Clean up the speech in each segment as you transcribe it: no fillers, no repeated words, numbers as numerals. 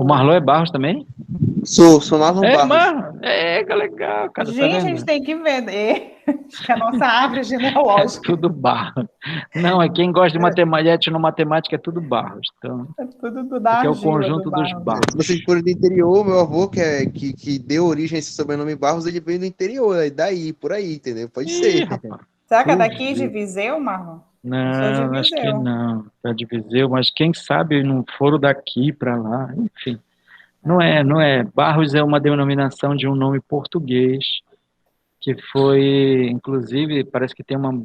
O Marlon é Barros também? Sou Marlon É, Barros. Marlon. É, que legal, cara. Tá Gente, a vendo? gente tem que ver. Acho que a nossa árvore É genealógica tudo Barros. Não, é quem gosta de matemática, etnomatemática, é tudo Barros. Então, é tudo da aqui é o argila do conjunto dos barro. Se Barros. vocês forem do interior, meu avô, que deu origem a esse sobrenome Barros, ele veio do interior, aí daí, por aí, entendeu? Pode Ih, ser. rapaz. Será que é daqui de Duvido. Viseu, Marlon? Eu sou de Não, acho que Viseu. não. É de Viseu, mas quem sabe não foram daqui para lá, enfim. Não é, não é. Barros é uma denominação de um nome português, que foi, inclusive, parece que tem uma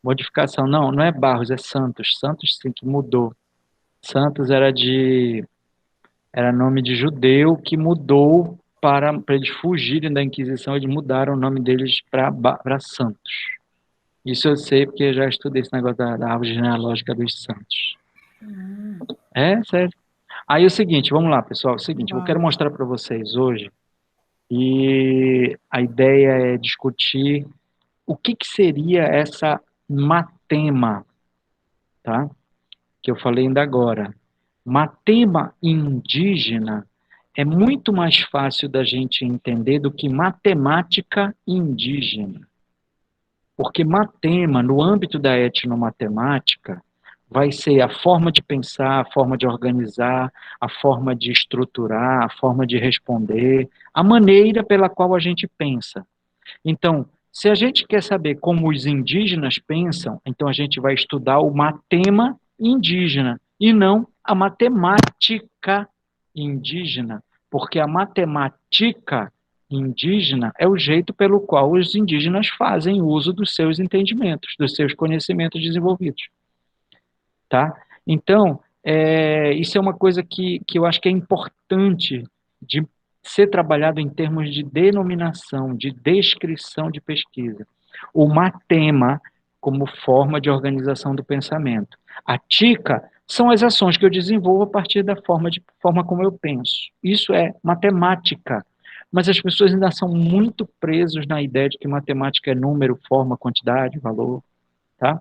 modificação. Não, não é Barros, é Santos. Santos sim que mudou. Santos era nome de judeu que mudou para eles fugirem da Inquisição, eles mudaram o nome deles para Santos. Isso eu sei porque eu já estudei esse negócio da árvore genealógica dos santos. É, sério. Aí é o seguinte, vamos lá, pessoal. É o seguinte, eu quero Vamos. mostrar para vocês hoje e a ideia é discutir o que seria essa matema, tá? Que eu falei ainda agora. Matema indígena é muito mais fácil da gente entender do que matemática indígena. Porque matema, no âmbito da etnomatemática, vai ser a forma de pensar, a forma de organizar, a forma de estruturar, a forma de responder, a maneira pela qual a gente pensa. Então, se a gente quer saber como os indígenas pensam, então a gente vai estudar o matema indígena e não a matemática indígena, porque a matemática indígena é o jeito pelo qual os indígenas fazem uso dos seus entendimentos, dos seus conhecimentos desenvolvidos, tá? Então, isso é uma coisa que eu acho que é importante de ser trabalhado em termos de denominação, de descrição de pesquisa. O matema como forma de organização do pensamento. A tica são as ações que eu desenvolvo a partir da forma como eu penso. Isso é matemática. Mas as pessoas ainda são muito presos na ideia de que matemática é número, forma, quantidade, valor, tá?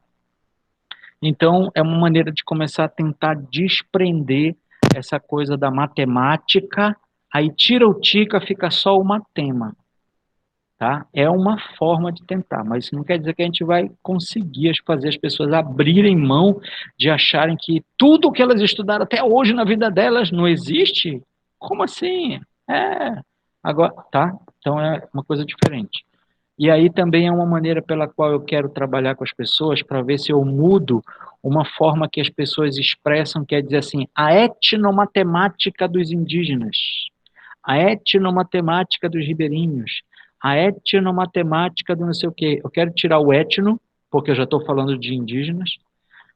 Então, é uma maneira de começar a tentar desprender essa coisa da matemática, aí tira o tica, fica só o matema, tá? É uma forma de tentar, mas isso não quer dizer que a gente vai conseguir fazer as pessoas abrirem mão de acharem que tudo o que elas estudaram até hoje na vida delas não existe. Como assim? Agora, tá? Então é uma coisa diferente. E aí também é uma maneira pela qual eu quero trabalhar com as pessoas para ver se eu mudo uma forma que as pessoas expressam, quer dizer assim, a etnomatemática dos indígenas, a etnomatemática dos ribeirinhos, a etnomatemática do não sei o quê. Eu quero tirar o etno, porque eu já estou falando de indígenas,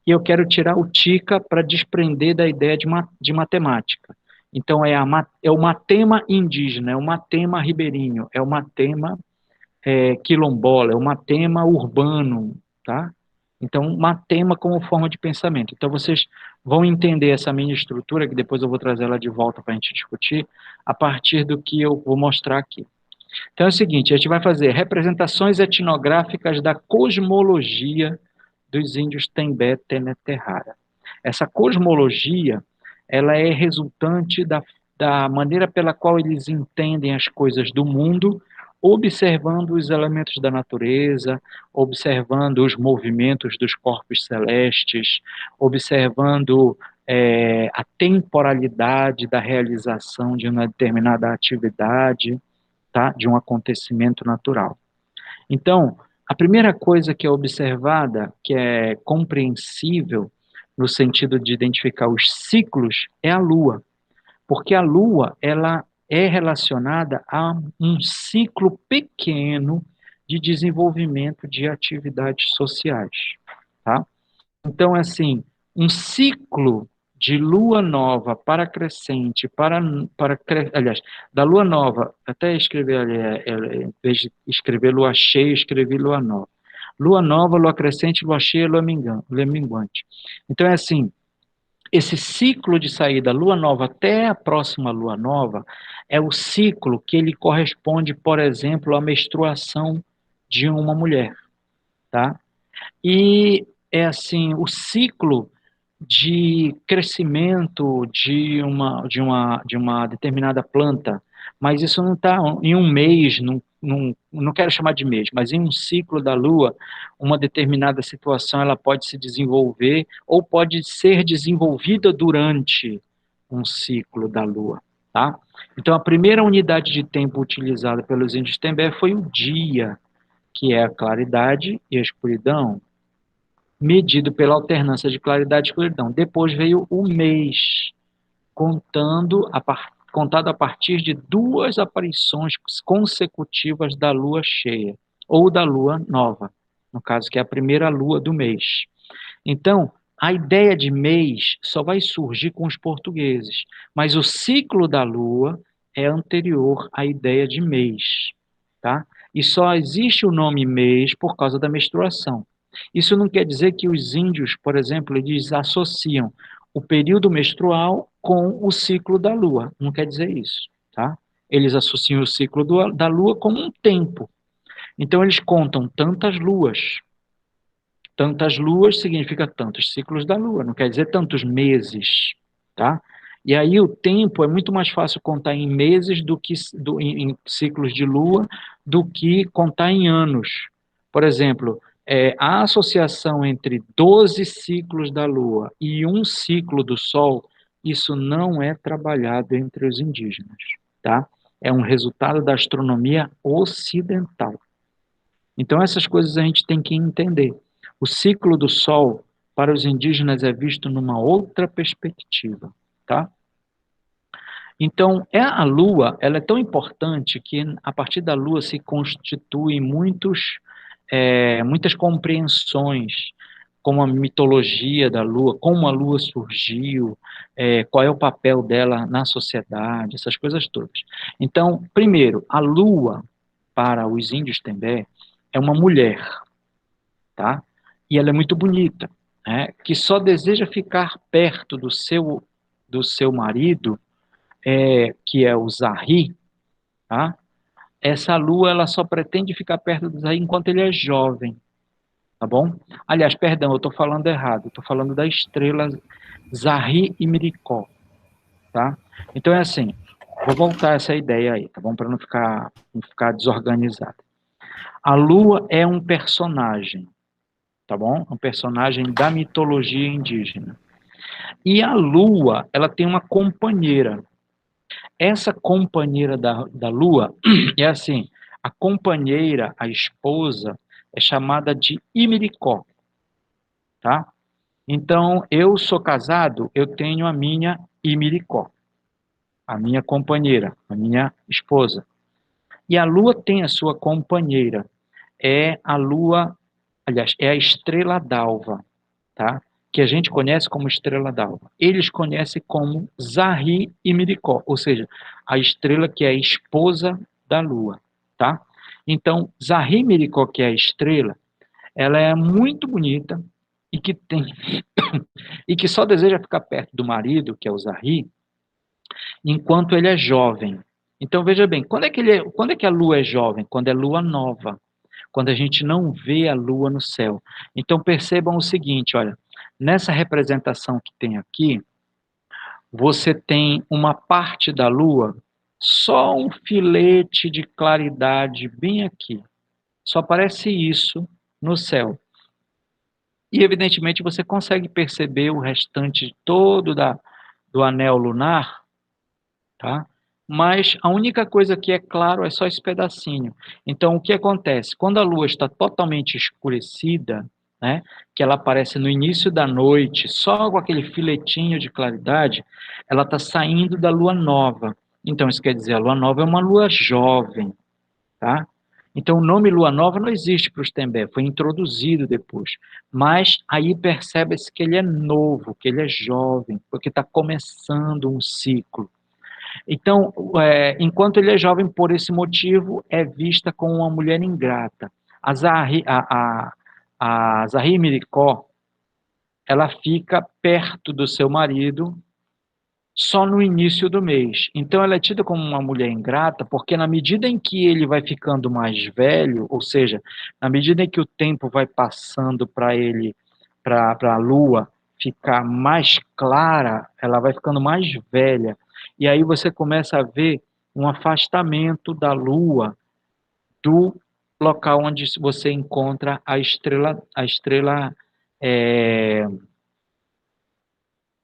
e eu quero tirar o tica para desprender da ideia de matemática. Então é o matema indígena, é o matema ribeirinho, é o matema quilombola, é um tema urbano, tá? Então, matema como forma de pensamento. Então, vocês vão entender essa minha estrutura, que depois eu vou trazer ela de volta para a gente discutir, a partir do que eu vou mostrar aqui. Então, é o seguinte, a gente vai fazer representações etnográficas da cosmologia dos índios Tembé Teneterrara. Essa cosmologia, ela é resultante da maneira pela qual eles entendem as coisas do mundo, observando os elementos da natureza, observando os movimentos dos corpos celestes, observando a temporalidade da realização de uma determinada atividade, tá? De um acontecimento natural. Então, a primeira coisa que é observada, que é compreensível no sentido de identificar os ciclos, é a Lua, porque a Lua ela é relacionada a um ciclo pequeno de desenvolvimento de atividades sociais, tá? Então, assim, um ciclo de lua nova para crescente, aliás, da lua nova, até escrever ali, em vez de escrever lua cheia, escrevi lua nova. Lua nova, lua crescente, lua cheia, lua minguante. Então, é assim, esse ciclo de saída lua nova até a próxima lua nova é o ciclo que ele corresponde, por exemplo, à menstruação de uma mulher, tá? E é assim, o ciclo de crescimento de uma determinada planta, mas isso não está em um mês, não quero chamar de mês, mas em um ciclo da Lua, uma determinada situação ela pode se desenvolver ou pode ser desenvolvida durante um ciclo da Lua, tá? Então, a primeira unidade de tempo utilizada pelos índios Tembé foi o dia, que é a claridade e a escuridão, medido pela alternância de claridade e escuridão. Depois veio o mês, contado a partir de duas aparições consecutivas da lua cheia, ou da lua nova, no caso, que é a primeira lua do mês. Então, a ideia de mês só vai surgir com os portugueses, mas o ciclo da lua é anterior à ideia de mês, tá? E só existe o nome mês por causa da menstruação. Isso não quer dizer que os índios, por exemplo, eles associam o período menstrual com o ciclo da lua. Não quer dizer isso, tá? Eles associam o ciclo da lua como um tempo. Então, eles contam tantas luas. Tantas luas significa tantos ciclos da lua, não quer dizer tantos meses, tá? E aí o tempo é muito mais fácil contar em meses do que em ciclos de lua do que contar em anos. Por exemplo, a associação entre 12 ciclos da lua e um ciclo do sol, isso não é trabalhado entre os indígenas, tá? É um resultado da astronomia ocidental. Então essas coisas a gente tem que entender. O ciclo do Sol, para os indígenas, é visto numa outra perspectiva, tá? Então, a Lua, ela é tão importante que a partir da Lua se constituem muitas compreensões, como a mitologia da Lua, como a Lua surgiu, qual é o papel dela na sociedade, essas coisas todas. Então, primeiro, a Lua, para os índios Tembé, é uma mulher, tá? E ela é muito bonita, né? Que só deseja ficar perto do seu marido, que é o Zahri, tá? Essa lua, ela só pretende ficar perto do Zahri enquanto ele é jovem, tá bom? Aliás, perdão, eu estou falando errado, estou falando da estrela Zahri e Miricó, tá? Então é assim, vou voltar a essa ideia aí, tá bom? Para não ficar desorganizado. A lua é um personagem, tá bom? Um personagem da mitologia indígena. E a lua, ela tem uma companheira. Essa companheira da lua é assim, a companheira, a esposa, é chamada de Imiricó, tá? Então, eu sou casado, eu tenho a minha Imiricó, a minha companheira, a minha esposa. E a lua tem a sua companheira, é a lua, aliás, é a estrela d'alva, tá? Que a gente conhece como estrela d'alva. Eles conhecem como Zahri e Miricó, ou seja, a estrela que é a esposa da lua, tá? Então, Zahri e Miricó, que é a estrela, ela é muito bonita e que tem e que só deseja ficar perto do marido, que é o Zahri, enquanto ele é jovem. Então, veja bem, quando é que a lua é jovem? Quando é lua nova, quando a gente não vê a lua no céu. Então, percebam o seguinte, olha, nessa representação que tem aqui, você tem uma parte da lua, só um filete de claridade bem aqui. Só aparece isso no céu. E, evidentemente, você consegue perceber o restante todo do anel lunar, tá? Mas a única coisa que é claro é só esse pedacinho. Então, o que acontece? Quando a lua está totalmente escurecida, né, que ela aparece no início da noite, só com aquele filetinho de claridade, ela está saindo da lua nova. Então, isso quer dizer, a lua nova é uma lua jovem, tá? Então, o nome lua nova não existe para os Tembé, foi introduzido depois. Mas aí percebe-se que ele é novo, que ele é jovem, porque está começando um ciclo. Então, enquanto ele é jovem, por esse motivo, é vista como uma mulher ingrata. A Zahri Miricó, ela fica perto do seu marido só no início do mês. Então, ela é tida como uma mulher ingrata, porque na medida em que ele vai ficando mais velho, ou seja, na medida em que o tempo vai passando para ele, para a lua ficar mais clara, ela vai ficando mais velha. E aí você começa a ver um afastamento da Lua do local onde você encontra é,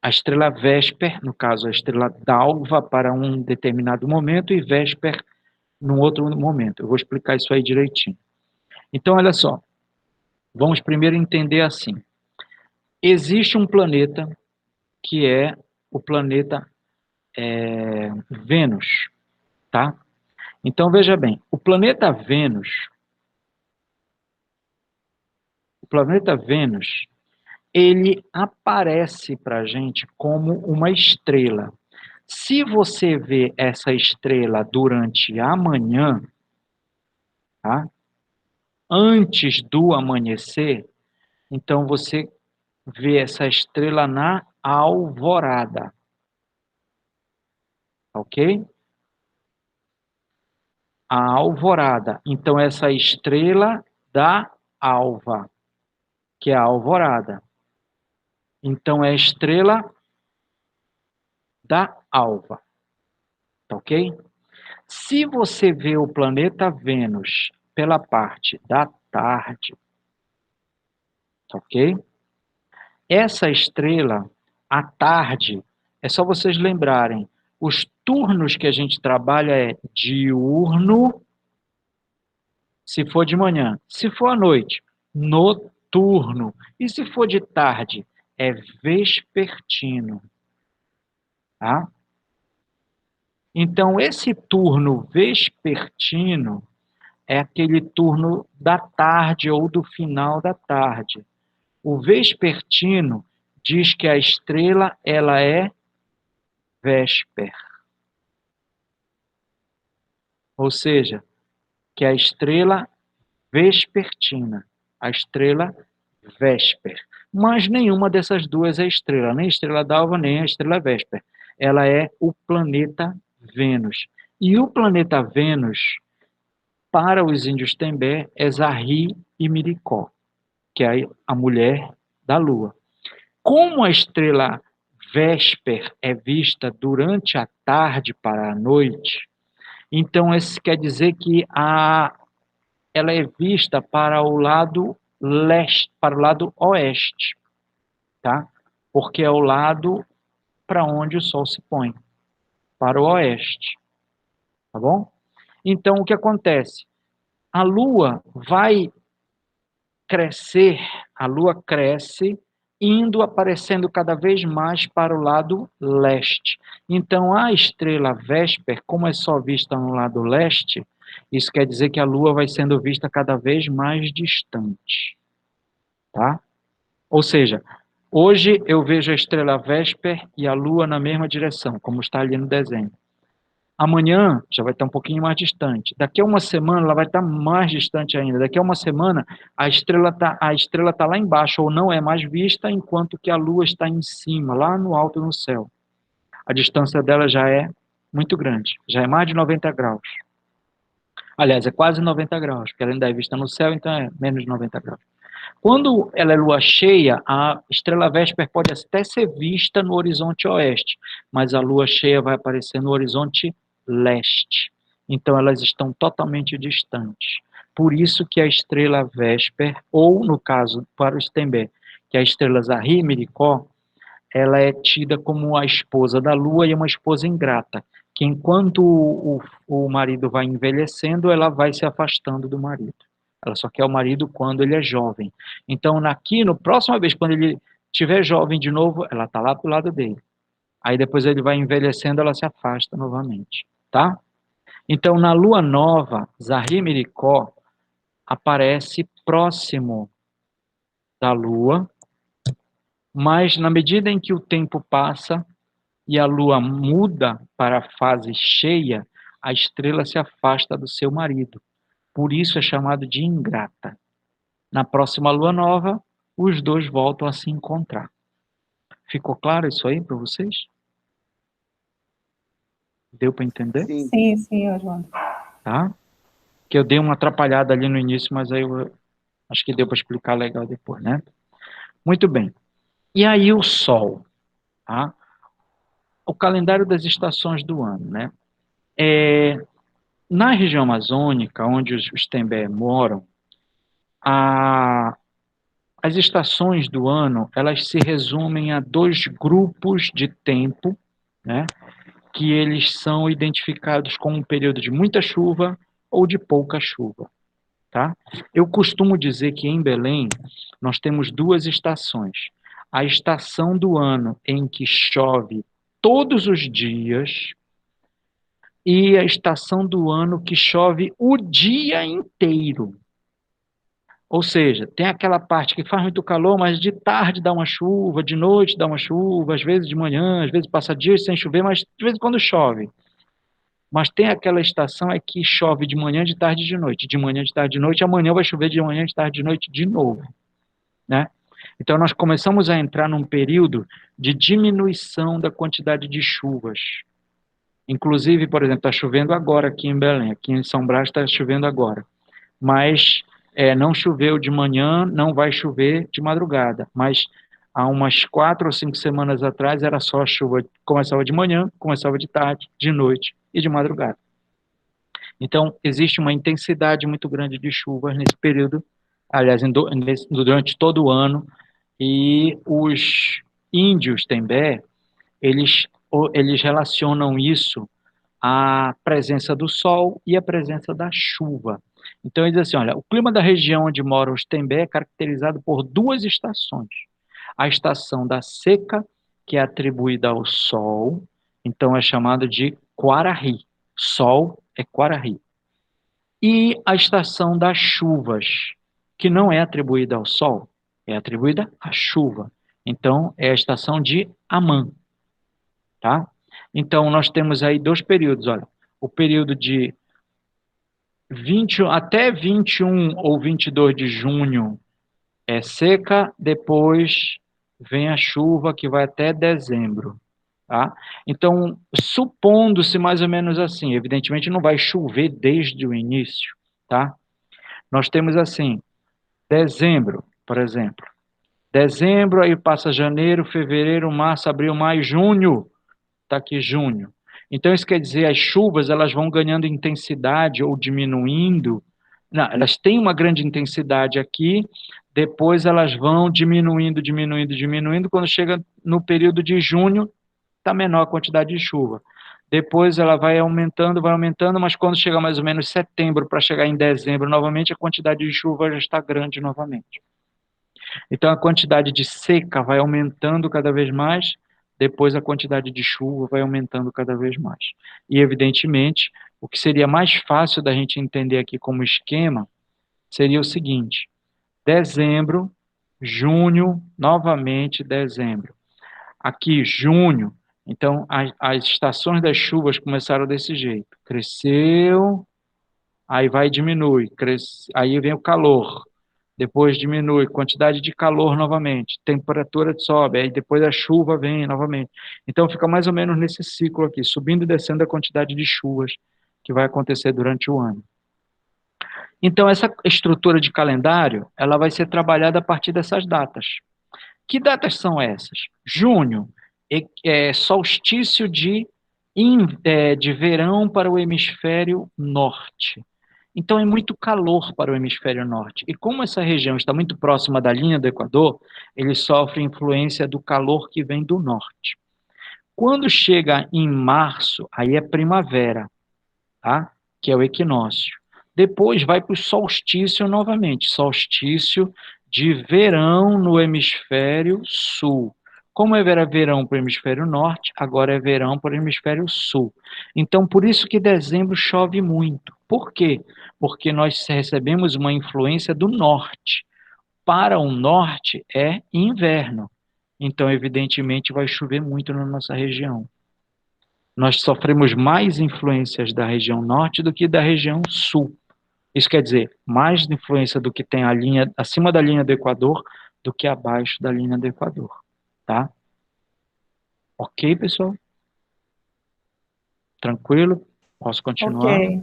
a estrela Vésper, no caso a estrela d'alva para um determinado momento e Vésper num outro momento. Eu vou explicar isso aí direitinho. Então, olha só, vamos primeiro entender assim. Existe um planeta que é o planeta Vênus, tá? Então, veja bem, o planeta Vênus, ele aparece para a gente como uma estrela. Se você vê essa estrela durante a manhã, tá? Antes do amanhecer, então você vê essa estrela na alvorada, ok? A alvorada. Então, essa estrela da alva, que é a alvorada. Então, é a estrela da alva, tá ok? Se você vê o planeta Vênus pela parte da tarde, tá ok? Essa estrela, à tarde, é só vocês lembrarem, os turnos que a gente trabalha é diurno, se for de manhã. Se for à noite, noturno. E se for de tarde, é vespertino. Tá? Então, esse turno vespertino é aquele turno da tarde ou do final da tarde. O vespertino diz que a estrela ela é Vésper. Ou seja, que a estrela vespertina, a estrela Vésper. Mas nenhuma dessas duas é estrela, nem a estrela d'alva, nem a estrela Vésper. Ela é o planeta Vênus. E o planeta Vênus, para os índios Tembé, é Zarri e Miricó, que é a mulher da Lua. Como a estrela Vésper é vista durante a tarde para a noite, então isso quer dizer que ela é vista para o lado leste, para o lado oeste, tá? Porque é o lado para onde o sol se põe, para o oeste, tá bom? Então, o que acontece? A Lua vai crescer, a Lua cresce, indo aparecendo cada vez mais para o lado leste. Então, a estrela Vésper, como é só vista no lado leste, isso quer dizer que a Lua vai sendo vista cada vez mais distante, tá? Ou seja, hoje eu vejo a estrela Vésper e a Lua na mesma direção, como está ali no desenho. Amanhã já vai estar um pouquinho mais distante. Daqui a uma semana ela vai estar mais distante ainda. Daqui a uma semana a estrela tá lá embaixo ou não é mais vista, enquanto que a Lua está em cima, lá no alto no céu. A distância dela já é muito grande, já é mais de 90 graus. Aliás, é quase 90 graus, porque ela ainda é vista no céu, então é menos de 90 graus. Quando ela é lua cheia, a estrela Vésper pode até ser vista no horizonte oeste, mas a lua cheia vai aparecer no horizonte leste. Então elas estão totalmente distantes. Por isso que a estrela Vésper, ou no caso para o Stembé, que é a estrela Zarri Miricó, ela é tida como a esposa da lua e uma esposa ingrata, que enquanto o marido vai envelhecendo, ela vai se afastando do marido. Ela só quer o marido quando ele é jovem. Então, no próxima vez, quando ele estiver jovem de novo, ela está lá pro lado dele. Aí depois ele vai envelhecendo, ela se afasta novamente, tá? Então, na lua nova, Zarri Miricó aparece próximo da lua, mas na medida em que o tempo passa e a lua muda para a fase cheia, a estrela se afasta do seu marido. Por isso é chamado de ingrata. Na próxima lua nova, os dois voltam a se encontrar. Ficou claro isso aí para vocês? Deu para entender? Sim, Oswaldo. Tá? Que eu dei uma atrapalhada ali no início, mas aí eu acho que deu para explicar legal depois, né? Muito bem. E aí o Sol, tá? O calendário das estações do ano, né? Na região amazônica, onde os Tembé moram, a, as estações do ano, elas se resumem a dois grupos de tempo, né? Que eles são identificados como um período de muita chuva ou de pouca chuva, tá? Eu costumo dizer que em Belém nós temos duas estações. A estação do ano em que chove todos os dias e a estação do ano que chove o dia inteiro. Ou seja, tem aquela parte que faz muito calor, mas de tarde dá uma chuva, de noite dá uma chuva, às vezes de manhã, às vezes passa dias sem chover, mas de vez em quando chove. Mas tem aquela estação é que chove de manhã, de tarde e de noite. De manhã, de tarde, de noite. Amanhã vai chover de manhã, de tarde, de noite de novo, né? Então nós começamos a entrar num período de diminuição da quantidade de chuvas. Inclusive, por exemplo, está chovendo agora aqui em Belém. Aqui em São Brás está chovendo agora. Mas não choveu de manhã, não vai chover de madrugada. Mas há umas 4 ou 5 semanas atrás era só chuva. Começava de manhã, começava de tarde, de noite e de madrugada. Então, existe uma intensidade muito grande de chuvas nesse período, aliás, durante todo o ano, e os índios Tembé, eles relacionam isso à presença do sol e à presença da chuva. Então, eles dizem assim, olha, o clima da região onde moram os Tembé é caracterizado por duas estações. A estação da seca, que é atribuída ao sol, então é chamada de Quarahy. Sol é Quarahy. E a estação das chuvas, que não é atribuída ao sol, é atribuída à chuva. Então, é a estação de Amã, tá? Então, nós temos aí dois períodos, olha. O período de 20, até 21 ou 22 de junho é seca, depois vem a chuva que vai até dezembro, tá? Então, supondo-se mais ou menos assim, evidentemente não vai chover desde o início, tá? Nós temos assim, dezembro, por exemplo. Dezembro, aí passa janeiro, fevereiro, março, abril, maio, junho. Está aqui junho. Então, isso quer dizer, as chuvas elas vão ganhando intensidade ou diminuindo. Não, elas têm uma grande intensidade aqui, depois elas vão diminuindo, diminuindo, diminuindo. Quando chega no período de junho, está menor a quantidade de chuva. Depois ela vai aumentando, mas quando chega mais ou menos setembro, para chegar em dezembro novamente, a quantidade de chuva já está grande novamente. Então a quantidade de seca vai aumentando cada vez mais, depois a quantidade de chuva vai aumentando cada vez mais. E evidentemente, o que seria mais fácil da gente entender aqui como esquema seria o seguinte: dezembro, junho, novamente dezembro. Aqui, junho, então as estações das chuvas começaram desse jeito. Cresceu, aí vai e diminui, aí vem o calor, depois diminui, quantidade de calor novamente, temperatura sobe, aí depois a chuva vem novamente. Então fica mais ou menos nesse ciclo aqui, subindo e descendo a quantidade de chuvas que vai acontecer durante o ano. Então essa estrutura de calendário, ela vai ser trabalhada a partir dessas datas. Que datas são essas? Junho é solstício de verão para o hemisfério norte. Então é muito calor para o hemisfério norte. E como essa região está muito próxima da linha do Equador, ele sofre influência do calor que vem do norte. Quando chega em março, aí é primavera, tá? Que é o equinócio. Depois vai para o solstício novamente, solstício de verão no hemisfério sul. Como era verão para o hemisfério norte, agora é verão para o hemisfério sul. Então, por isso que dezembro chove muito. Por quê? Porque nós recebemos uma influência do norte. Para o norte é inverno. Então, evidentemente, vai chover muito na nossa região. Nós sofremos mais influências da região norte do que da região sul. Isso quer dizer, mais influência do que tem a linha acima da linha do Equador do que abaixo da linha do Equador, tá? Ok, pessoal? Tranquilo? Posso continuar? Ok.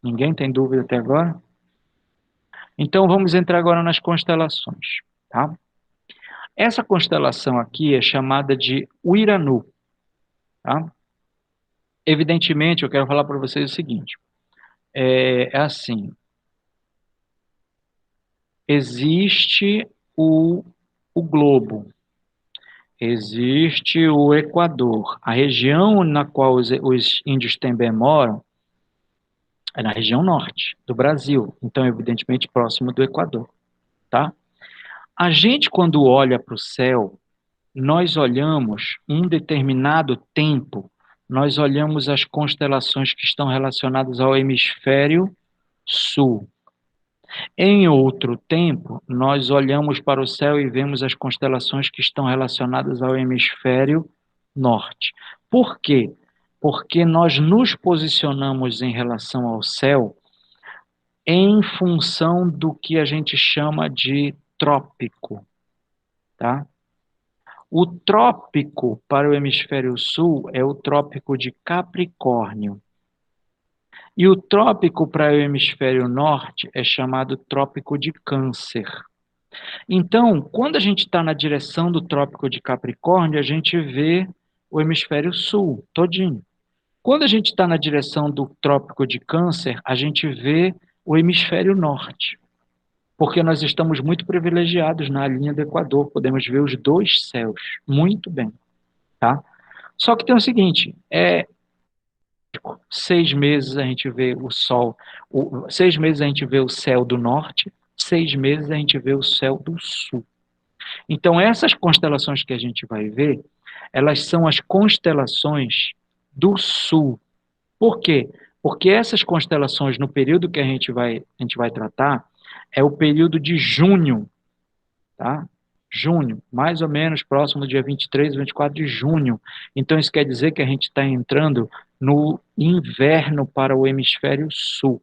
Ninguém tem dúvida até agora? Então vamos entrar agora nas constelações. tá? Essa constelação aqui é chamada de Uiranu, tá? Evidentemente, eu quero falar para vocês o seguinte, é assim, existe o globo, existe o Equador. A região na qual os índios Tembé moram é na região norte do Brasil, então, evidentemente, próximo do Equador, tá? A gente, quando olha para o céu, nós olhamos um determinado tempo, nós olhamos as constelações que estão relacionadas ao hemisfério sul. Em outro tempo, nós olhamos para o céu e vemos as constelações que estão relacionadas ao hemisfério norte. Por quê? Porque nós nos posicionamos em relação ao céu em função do que a gente chama de trópico, tá? O trópico para o hemisfério sul é o trópico de Capricórnio. E o trópico para o hemisfério norte é chamado trópico de Câncer. Então, quando a gente está na direção do trópico de Capricórnio, a gente vê o hemisfério sul todinho. Quando a gente está na direção do trópico de Câncer, a gente vê o hemisfério norte. Porque nós estamos muito privilegiados na linha do Equador, podemos ver os dois céus muito bem, tá? Só que tem o seguinte, 6 meses a gente vê o sol, 6 meses a gente vê o céu do norte, 6 meses a gente vê o céu do sul. Então, essas constelações que a gente vai ver, elas são as constelações do sul. Por quê? Porque essas constelações, no período que a gente vai tratar, é o período de junho, tá? Junho, mais ou menos próximo do dia 23, 24 de junho. Então, isso quer dizer que a gente está entrando no inverno para o hemisfério sul.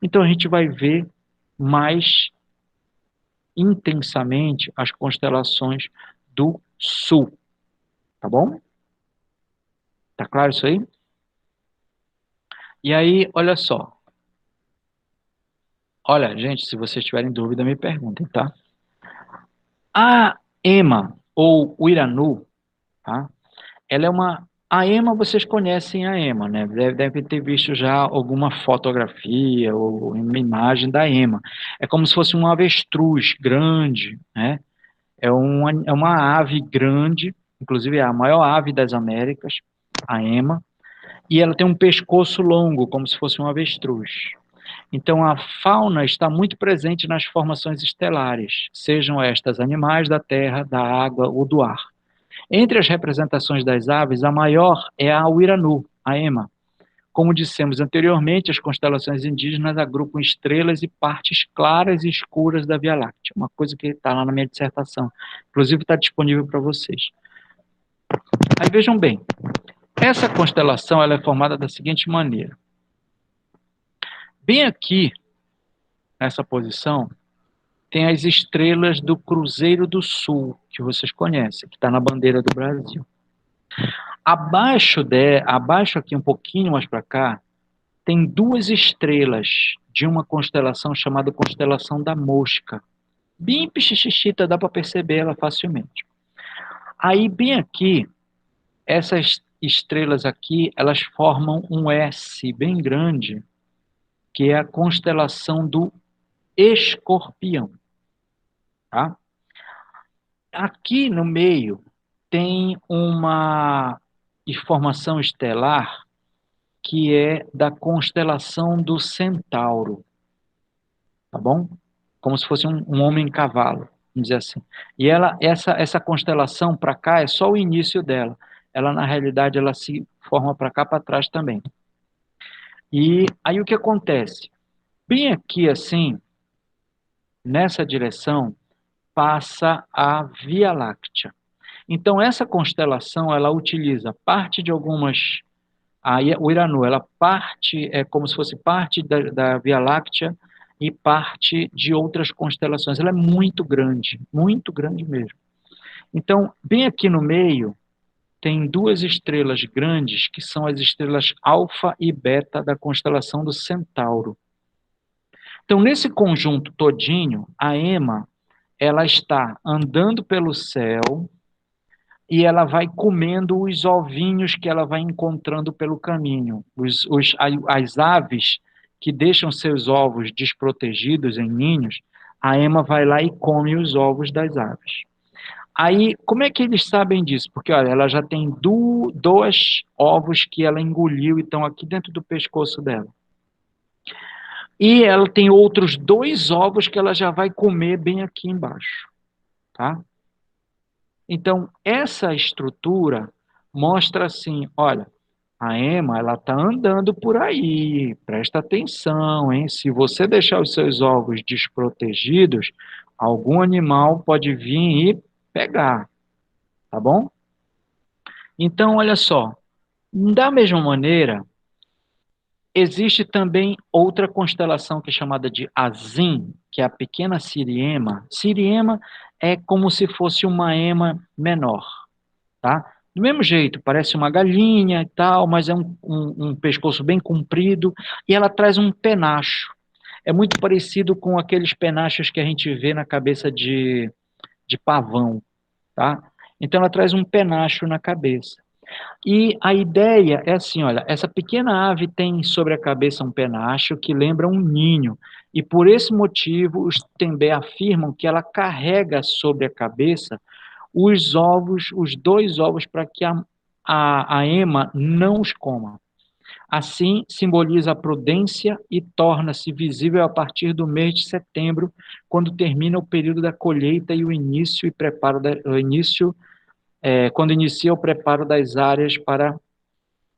Então, a gente vai ver mais intensamente as constelações do sul, tá bom? Tá claro isso aí? E aí, olha só. Olha, gente, se vocês tiverem dúvida, me perguntem, tá? A EMA, ou Uiranu, tá? Ela é uma... A EMA, vocês conhecem a EMA, né? Devem ter visto já alguma fotografia ou uma imagem da EMA. É como se fosse um avestruz grande, né? É uma ave grande, inclusive é a maior ave das Américas, a ema, e ela tem um pescoço longo, como se fosse um avestruz. Então, a fauna está muito presente nas formações estelares, sejam estas animais da terra, da água ou do ar. Entre as representações das aves, a maior é a Uiranu, a ema. Como dissemos anteriormente, as constelações indígenas agrupam estrelas e partes claras e escuras da Via Láctea, uma coisa que está lá na minha dissertação. Inclusive, está disponível para vocês. Aí vejam bem, essa constelação ela é formada da seguinte maneira. Bem aqui, nessa posição, tem as estrelas do Cruzeiro do Sul, que vocês conhecem, que está na bandeira do Brasil. Abaixo aqui, um pouquinho mais para cá, tem 2 estrelas de uma constelação chamada constelação da Mosca. Bem pichichita, dá para perceber ela facilmente. Aí, bem aqui, essas estrelas aqui, elas formam um S bem grande, que é a constelação do Escorpião. Tá? Aqui no meio tem uma formação estelar que é da constelação do Centauro. Tá bom? Como se fosse um homem-cavalo, vamos dizer assim. E essa constelação para cá é só o início dela. Ela, na realidade, ela se forma para cá, para trás também. E aí o que acontece? Bem aqui, assim, nessa direção, passa a Via Láctea. Então, essa constelação, ela utiliza parte de algumas... o Uiranu, ela é como se fosse parte da Via Láctea e parte de outras constelações. Ela é muito grande mesmo. Então, bem aqui no meio, tem 2 estrelas grandes, que são as estrelas Alfa e Beta da constelação do Centauro. Então, nesse conjunto todinho, a ema, ela está andando pelo céu e ela vai comendo os ovinhos que ela vai encontrando pelo caminho. As aves que deixam seus ovos desprotegidos em ninhos, a ema vai lá e come os ovos das aves. Aí, como é que eles sabem disso? Porque, olha, ela já tem dois ovos que ela engoliu e estão aqui dentro do pescoço dela. E ela tem outros 2 ovos que ela já vai comer bem aqui embaixo, tá? Então, essa estrutura mostra assim, olha, a ema, ela está andando por aí, presta atenção, hein? Se você deixar os seus ovos desprotegidos, algum animal pode vir e pegar, tá bom? Então, olha só, da mesma maneira, existe também outra constelação que é chamada de Azim, que é a pequena Siriema. Siriema é como se fosse uma ema menor, tá? Do mesmo jeito, parece uma galinha e tal, mas é um pescoço bem comprido e ela traz um penacho. É muito parecido com aqueles penachos que a gente vê na cabeça de pavão, tá? Então ela traz um penacho na cabeça. E a ideia é assim, olha, essa pequena ave tem sobre a cabeça um penacho que lembra um ninho, e por esse motivo os Tembé afirmam que ela carrega sobre a cabeça os ovos, os 2 ovos, para que a ema não os coma. Assim, simboliza a prudência e torna-se visível a partir do mês de setembro, quando termina o período da colheita e o início e preparo o início quando inicia o preparo das áreas para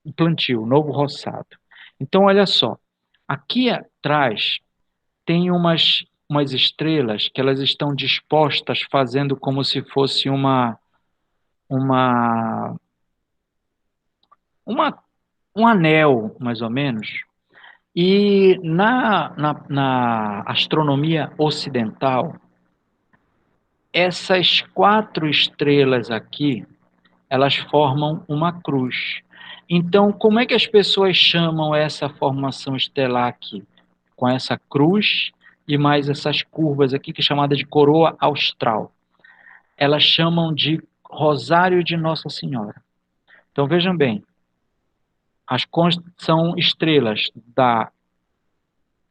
o plantio, o novo roçado. Então, olha só, aqui atrás tem umas estrelas que elas estão dispostas, fazendo como se fosse uma, uma, um anel, mais ou menos. E na astronomia ocidental, essas 4 estrelas aqui, elas formam uma cruz. Então, como é que as pessoas chamam essa formação estelar aqui? Com essa cruz e mais essas curvas aqui, que é chamada de coroa austral. Elas chamam de Rosário de Nossa Senhora. Então, vejam bem, são estrelas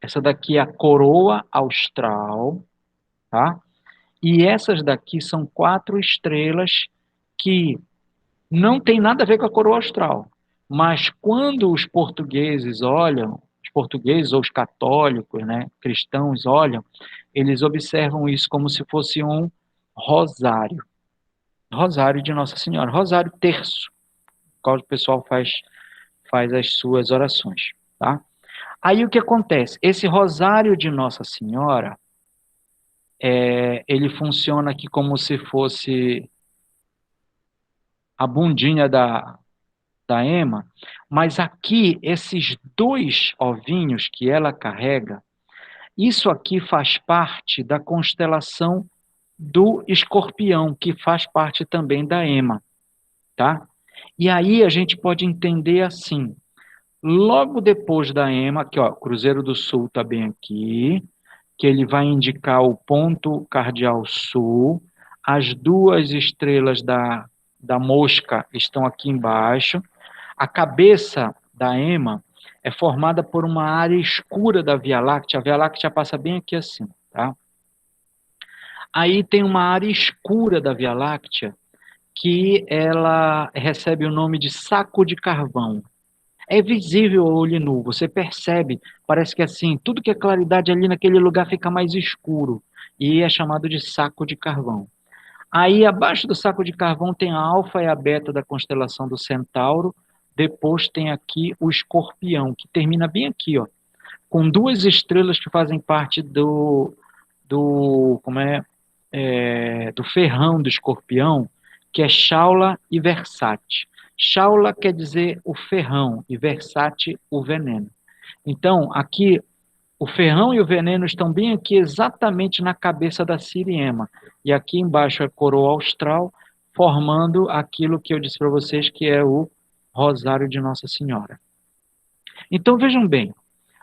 essa daqui é a coroa austral, tá? E essas daqui são 4 estrelas que não tem nada a ver com a coroa austral. Mas quando os portugueses olham, os portugueses ou os católicos, né, cristãos olham, eles observam isso como se fosse um rosário. Rosário de Nossa Senhora, rosário terço, qual o pessoal faz as suas orações, tá? Aí o que acontece? Esse rosário de Nossa Senhora, ele funciona aqui como se fosse a bundinha da ema, mas aqui, esses 2 ovinhos que ela carrega, isso aqui faz parte da constelação do escorpião, que faz parte também da ema, tá? E aí a gente pode entender assim, logo depois da ema, aqui ó, Cruzeiro do Sul está bem aqui, que ele vai indicar o ponto cardial sul, as 2 estrelas da mosca estão aqui embaixo, a cabeça da ema é formada por uma área escura da Via Láctea. A Via Láctea passa bem aqui assim, tá? Aí tem uma área escura da Via Láctea que ela recebe o nome de saco de carvão. É visível ao olho nu, você percebe, parece que assim, tudo que é claridade ali naquele lugar fica mais escuro, e é chamado de saco de carvão. Aí, abaixo do saco de carvão tem a alfa e a beta da constelação do Centauro, depois tem aqui o escorpião, que termina bem aqui, ó, com 2 estrelas que fazem parte do ferrão do escorpião, que é Shaula e Versátil. Shaula quer dizer o ferrão e Versátil o veneno. Então, aqui, o ferrão e o veneno estão bem aqui, exatamente na cabeça da Siriema. E aqui embaixo é a coroa austral, formando aquilo que eu disse para vocês, que é o Rosário de Nossa Senhora. Então, vejam bem,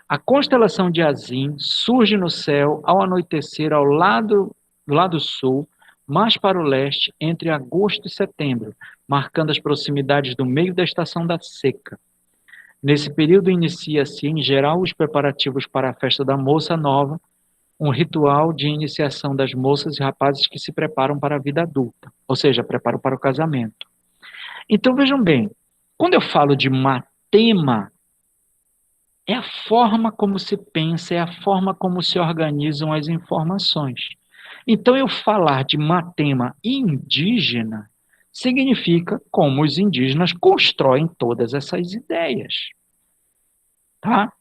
a constelação de Azim surge no céu ao anoitecer, ao lado do lado sul, mais para o leste, entre agosto e setembro, marcando as proximidades do meio da estação da seca. Nesse período inicia-se, em geral, os preparativos para a festa da moça nova, um ritual de iniciação das moças e rapazes que se preparam para a vida adulta, ou seja, preparam para o casamento. Então, vejam bem, quando eu falo de matema, é a forma como se pensa, é a forma como se organizam as informações. Então, eu falar de matema indígena significa como os indígenas constroem todas essas ideias. Tá?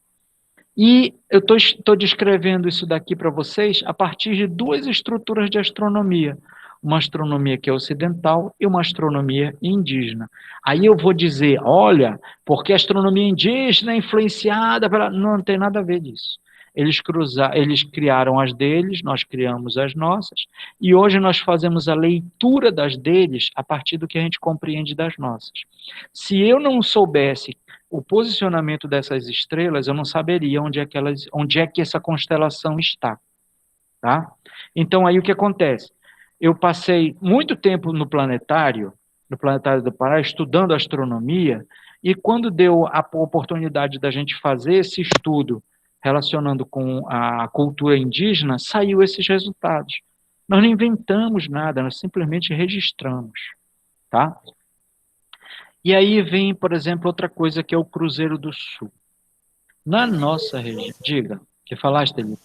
E eu estou descrevendo isso daqui para vocês a partir de duas estruturas de astronomia. Uma astronomia que é ocidental e uma astronomia indígena. Aí eu vou dizer, olha, porque a astronomia indígena é influenciada pela... Não tem nada a ver disso. Eles criaram as deles, nós criamos as nossas, e hoje nós fazemos a leitura das deles a partir do que a gente compreende das nossas. Se eu não soubesse o posicionamento dessas estrelas, eu não saberia onde é que essa constelação está, tá? Então aí o que acontece? Eu passei muito tempo no planetário do Pará, estudando astronomia, e quando deu a oportunidade da gente fazer esse estudo relacionando com a cultura indígena, saiu esses resultados. Nós não inventamos nada, nós simplesmente registramos, tá? E aí vem, por exemplo, outra coisa que é o Cruzeiro do Sul. Na nossa região, diga, que falaste ali.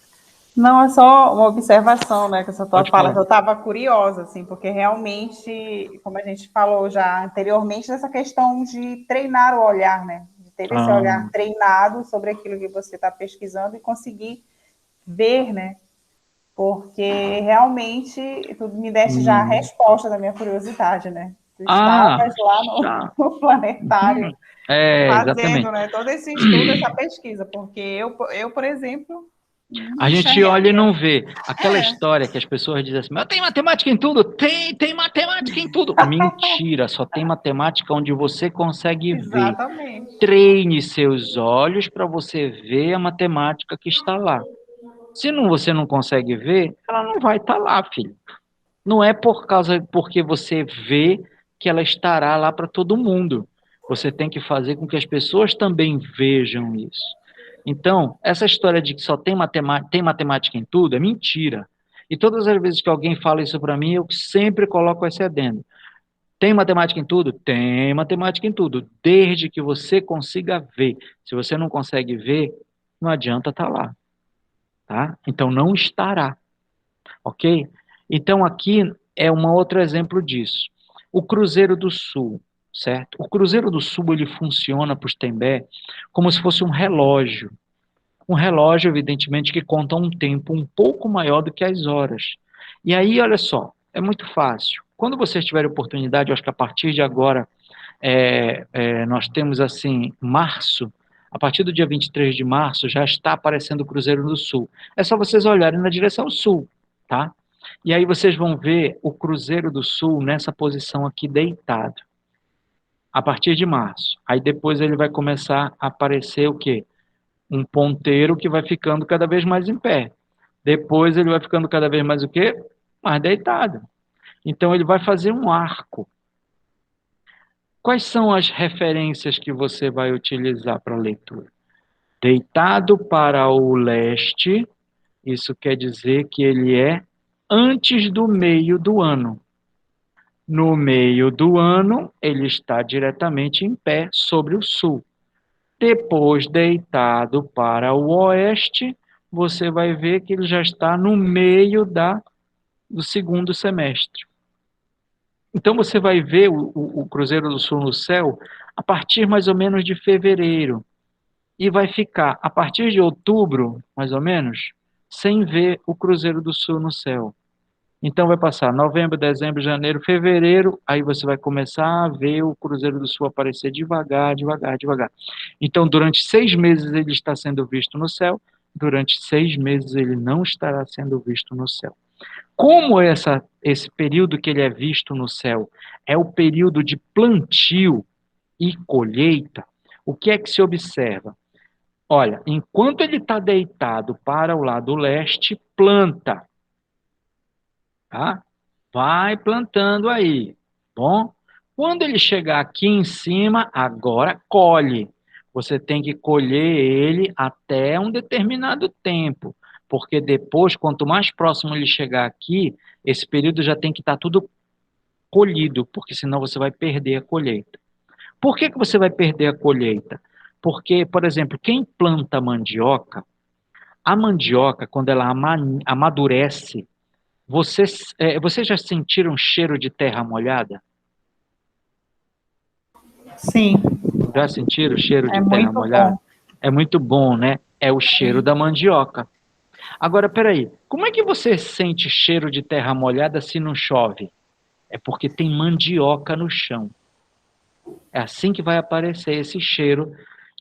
Não, é só uma observação, né, que essa tua Pode fala, falar. que eu estava curiosa, assim, porque realmente, como a gente falou já anteriormente, dessa questão de treinar o olhar, né, de ter esse olhar treinado sobre aquilo que você está pesquisando e conseguir ver, né, porque realmente tu me deste já a resposta da minha curiosidade, né, tu estavas lá no planetário exatamente. fazendo, né, todo esse estudo, essa pesquisa, porque eu por exemplo, a gente olha e não vê. Aquela história que as pessoas dizem assim, mas tem matemática em tudo? Tem matemática em tudo. Mentira, só tem matemática onde você consegue ver. Exatamente. Treine seus olhos para você ver a matemática que está lá. Se você não consegue ver, ela não vai estar lá, filho. Não é porque você vê que ela estará lá para todo mundo. Você tem que fazer com que as pessoas também vejam isso. Então, essa história de que só tem matemática em tudo é mentira. E todas as vezes que alguém fala isso para mim, eu sempre coloco esse adendo. Tem matemática em tudo? Tem matemática em tudo, desde que você consiga ver. Se você não consegue ver, não adianta estar lá, tá? Então não estará, ok? Então aqui é um outro exemplo disso. O Cruzeiro do Sul, certo? O Cruzeiro do Sul ele funciona para os Tembé como se fosse um relógio. Um relógio, evidentemente, que conta um tempo um pouco maior do que as horas. E aí, olha só, é muito fácil. Quando vocês tiverem oportunidade, eu acho que a partir de agora, nós temos assim, março, a partir do dia 23 de março, já está aparecendo o Cruzeiro do Sul. É só vocês olharem na direção sul, tá? E aí vocês vão ver o Cruzeiro do Sul nessa posição aqui deitado. A partir de março. Aí depois ele vai começar a aparecer o quê? Um ponteiro que vai ficando cada vez mais em pé. Depois ele vai ficando cada vez mais o quê? Mais deitado. Então ele vai fazer um arco. Quais são as referências que você vai utilizar para a leitura? Deitado para o leste, isso quer dizer que ele é antes do meio do ano. No meio do ano, ele está diretamente em pé sobre o sul. Depois, deitado para o oeste, você vai ver que ele já está no meio do segundo semestre. Então, você vai ver o Cruzeiro do Sul no céu a partir mais ou menos de fevereiro. E vai ficar, a partir de outubro, mais ou menos, sem ver o Cruzeiro do Sul no céu. Então, vai passar novembro, dezembro, janeiro, fevereiro, aí você vai começar a ver o Cruzeiro do Sul aparecer devagar, devagar, devagar. Então, durante 6 meses ele está sendo visto no céu, durante 6 meses ele não estará sendo visto no céu. Como esse período que ele é visto no céu é o período de plantio e colheita, o que é que se observa? Olha, enquanto ele está deitado para o lado leste, planta. tá? Vai plantando aí, bom? Quando ele chegar aqui em cima, agora colhe. Você tem que colher ele até um determinado tempo, porque depois, quanto mais próximo ele chegar aqui, esse período já tem que estar tudo colhido, porque senão você vai perder a colheita. Por que que você vai perder a colheita? Porque, por exemplo, quem planta mandioca, a mandioca, quando ela amadurece, vocês já sentiram cheiro de terra molhada? Sim, Já sentiram o cheiro é de terra muito molhada? bom. É muito bom, né? É o cheiro da mandioca. Agora, peraí, como é que você sente cheiro de terra molhada se não chove? É porque tem mandioca no chão. É assim que vai aparecer esse cheiro.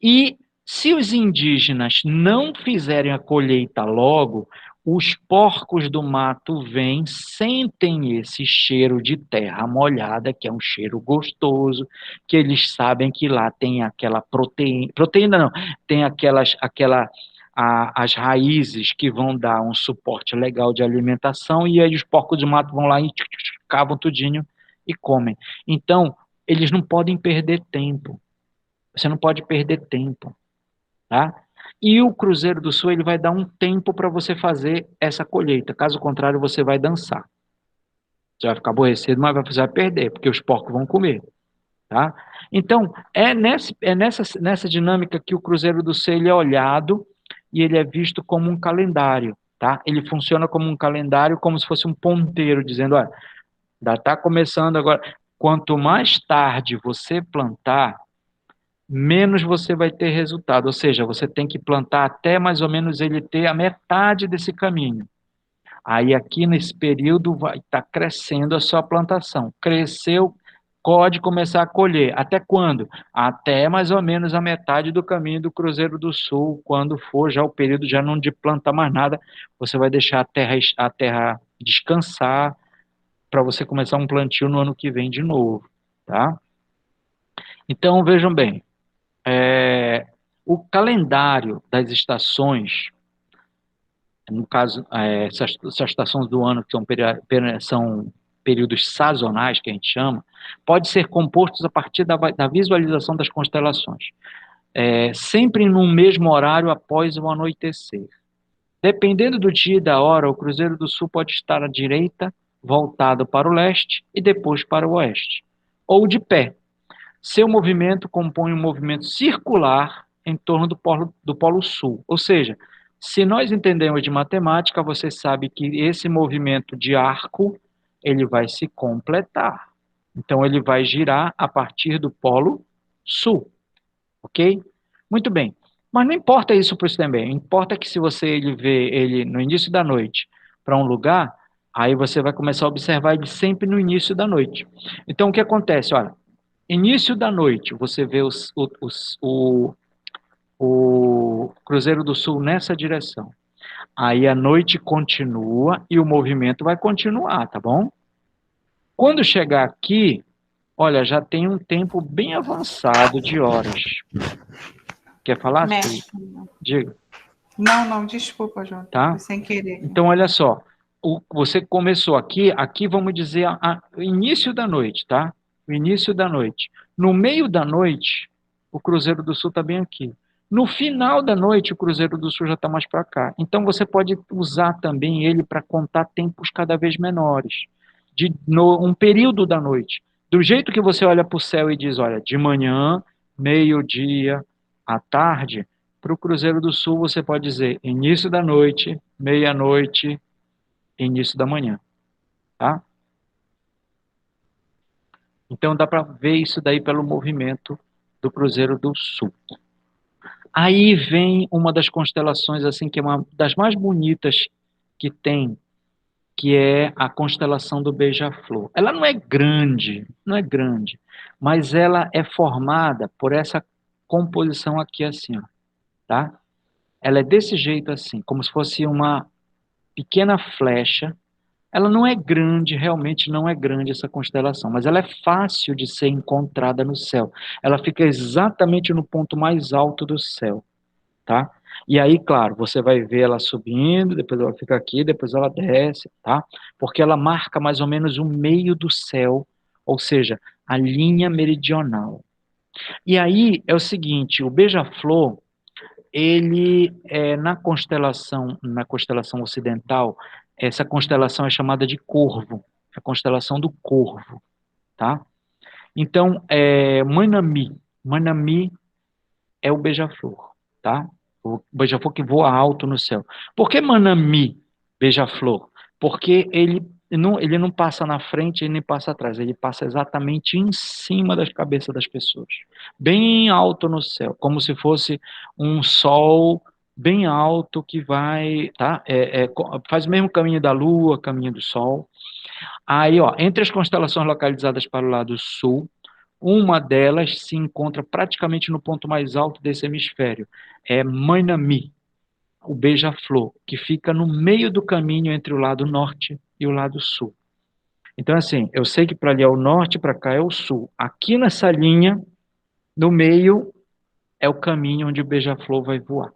E se os indígenas não fizerem a colheita logo, os porcos do mato vêm, sentem esse cheiro de terra molhada, que é um cheiro gostoso, que eles sabem que lá tem aquela proteína não, tem as raízes que vão dar um suporte legal de alimentação, e aí os porcos do mato vão lá e cavam tudinho e comem. Então, eles não podem perder tempo. Você não pode perder tempo, tá? E o Cruzeiro do Sul, ele vai dar um tempo para você fazer essa colheita. Caso contrário, você vai dançar. Você vai ficar aborrecido, mas você vai perder, porque os porcos vão comer, tá? Então, nessa dinâmica que o Cruzeiro do Sul, ele é olhado e ele é visto como um calendário, tá? Ele funciona como um calendário, como se fosse um ponteiro, dizendo, olha, já está começando agora. Quanto mais tarde você plantar, menos você vai ter resultado. Ou seja, você tem que plantar até mais ou menos ele ter a metade desse caminho. Aí aqui nesse período vai estar crescendo a sua plantação. Cresceu, pode começar a colher. Até quando? Até mais ou menos a metade do caminho do Cruzeiro do Sul. Quando for já o período já não de plantar mais nada, você vai deixar a terra descansar para você começar um plantio no ano que vem de novo, tá? Então vejam bem, o calendário das estações, no caso, essas estações do ano que são períodos sazonais, que a gente chama, pode ser compostos a partir da visualização das constelações, sempre no mesmo horário após o anoitecer. Dependendo do dia e da hora, o Cruzeiro do Sul pode estar à direita, voltado para o leste e depois para o oeste, ou de pé. Seu movimento compõe um movimento circular em torno do polo sul. Ou seja, se nós entendemos de matemática, você sabe que esse movimento de arco, ele vai se completar. Então, ele vai girar a partir do polo sul. Ok? Muito bem. Mas não importa isso para você também. Importa que se você ele vê ele no início da noite para um lugar, aí você vai começar a observar ele sempre no início da noite. Então, o que acontece? Olha, início da noite, você vê o Cruzeiro do Sul nessa direção. Aí a noite continua e o movimento vai continuar, tá bom? Quando chegar aqui, olha, já tem um tempo bem avançado de horas. Quer falar? Mestre. Diga. Não, desculpa, João. Tá? Foi sem querer. Então, olha só. Você começou aqui vamos dizer o início da noite, tá? O início da noite. No meio da noite, o Cruzeiro do Sul está bem aqui. No final da noite, o Cruzeiro do Sul já está mais para cá. Então, você pode usar também ele para contar tempos cada vez menores. Um período da noite. Do jeito que você olha para o céu e diz, olha, de manhã, meio-dia, à tarde, para o Cruzeiro do Sul você pode dizer início da noite, meia-noite, início da manhã. Tá? Então dá para ver isso daí pelo movimento do Cruzeiro do Sul. Aí vem uma das constelações assim que é uma das mais bonitas que tem, que é a constelação do Beija-Flor. Ela não é grande, mas ela é formada por essa composição aqui assim, ó, tá? Ela é desse jeito assim, como se fosse uma pequena flecha. Ela não é grande, realmente não é grande essa constelação, mas ela é fácil de ser encontrada no céu. Ela fica exatamente no ponto mais alto do céu, tá? E aí, claro, você vai ver ela subindo, depois ela fica aqui, depois ela desce, tá? Porque ela marca mais ou menos o meio do céu, ou seja, a linha meridional. E aí é o seguinte, o beija-flor, ele é na constelação ocidental, essa constelação é chamada de Corvo, a constelação do Corvo, tá? Então, Manami é o beija-flor, tá? O beija-flor que voa alto no céu. Por que Manami, beija-flor? Porque ele não passa na frente e nem passa atrás, ele passa exatamente em cima das cabeças das pessoas, bem alto no céu, como se fosse um sol bem alto que vai, tá? Faz o mesmo caminho da Lua, caminho do Sol. Aí, ó, entre as constelações localizadas para o lado sul, uma delas se encontra praticamente no ponto mais alto desse hemisfério. É Manami, o beija-flor, que fica no meio do caminho entre o lado norte e o lado sul. Então, assim, eu sei que para ali é o norte, para cá é o sul. Aqui nessa linha, no meio, é o caminho onde o beija-flor vai voar.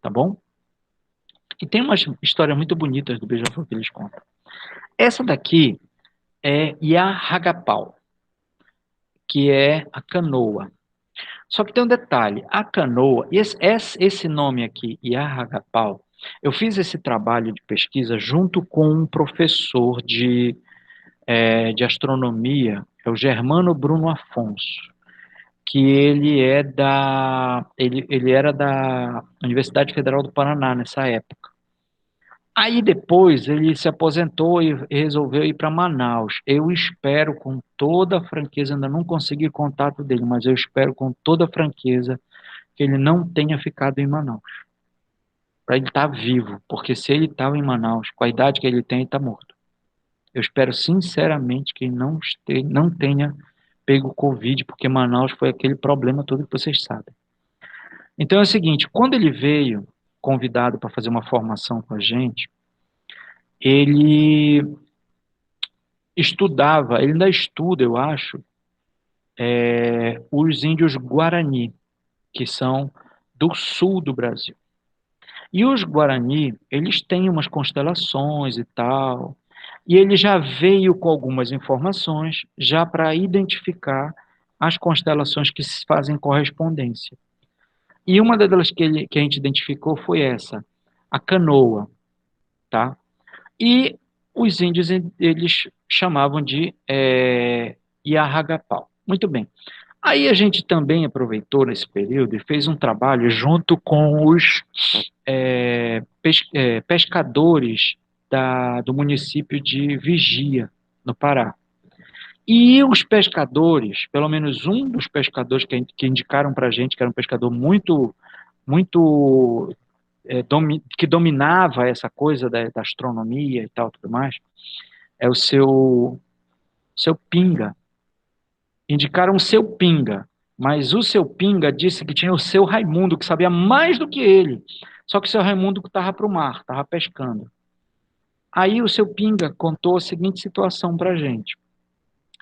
Tá bom? E tem umas histórias muito bonitas do beija-flor que eles contam. Essa daqui é Yarragapau, que é a canoa. Só que tem um detalhe, a canoa, esse nome aqui, Yarragapau, eu fiz esse trabalho de pesquisa junto com um professor de astronomia, é o Germano Bruno Afonso, que ele era da Universidade Federal do Paraná nessa época. Aí depois ele se aposentou e resolveu ir para Manaus. Eu espero com toda a franqueza, ainda não consegui contato dele, mas eu espero com toda a franqueza que ele não tenha ficado em Manaus. Para ele estar vivo, porque se ele estava em Manaus, com a idade que ele tem, ele está morto. Eu espero sinceramente que ele não tenha pego Covid, porque Manaus foi aquele problema todo que vocês sabem. Então é o seguinte, quando ele veio convidado para fazer uma formação com a gente, ele ele ainda estuda, eu acho, os índios Guarani, que são do sul do Brasil. E os Guarani, eles têm umas constelações e tal, e ele já veio com algumas informações já para identificar as constelações que se fazem correspondência. E uma delas que a gente identificou foi essa, a canoa, tá? E os índios, eles chamavam de Yarragapau. Muito bem. Aí a gente também aproveitou nesse período e fez um trabalho junto com os pescadores do município de Vigia, no Pará. E os pescadores, pelo menos um dos pescadores que indicaram para a gente, que era um pescador muito que dominava essa coisa da astronomia e tal, tudo mais, é o seu Pinga. Indicaram o seu Pinga, mas o seu Pinga disse que tinha o seu Raimundo, que sabia mais do que ele. Só que o seu Raimundo estava para o mar, estava pescando. Aí o seu Pinga contou a seguinte situação para a gente.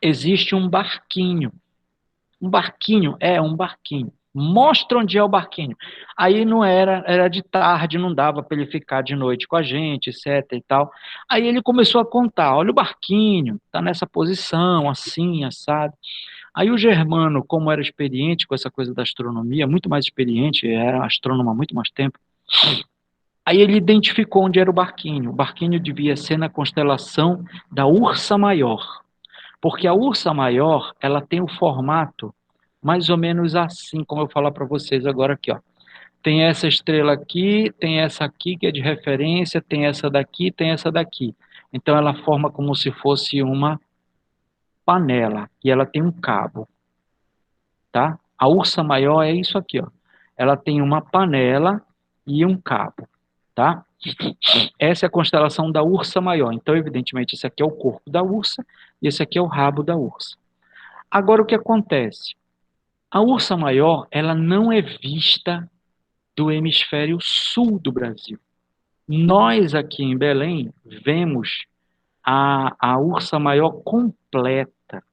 Existe um barquinho. Um barquinho? Um barquinho. Mostra onde é o barquinho. Aí não era de tarde, não dava para ele ficar de noite com a gente, etc e tal. Aí ele começou a contar, olha o barquinho, tá nessa posição, assim, assado. Aí o Germano, como era experiente com essa coisa da astronomia, muito mais experiente, era astrônomo há muito mais tempo, aí ele identificou onde era o barquinho. O barquinho devia ser na constelação da Ursa Maior, porque a Ursa Maior, ela tem o formato mais ou menos assim, como eu vou falar para vocês agora aqui, ó. Tem essa estrela aqui, tem essa aqui que é de referência, tem essa daqui, tem essa daqui. Então ela forma como se fosse uma panela e ela tem um cabo, tá? A Ursa Maior é isso aqui, ó. Ela tem uma panela e um cabo, tá? Essa é a constelação da Ursa Maior. Então, evidentemente, esse aqui é o corpo da ursa e esse aqui é o rabo da ursa. Agora, o que acontece? A Ursa Maior, ela não é vista do hemisfério sul do Brasil. Nós aqui em Belém vemos a Ursa Maior completa.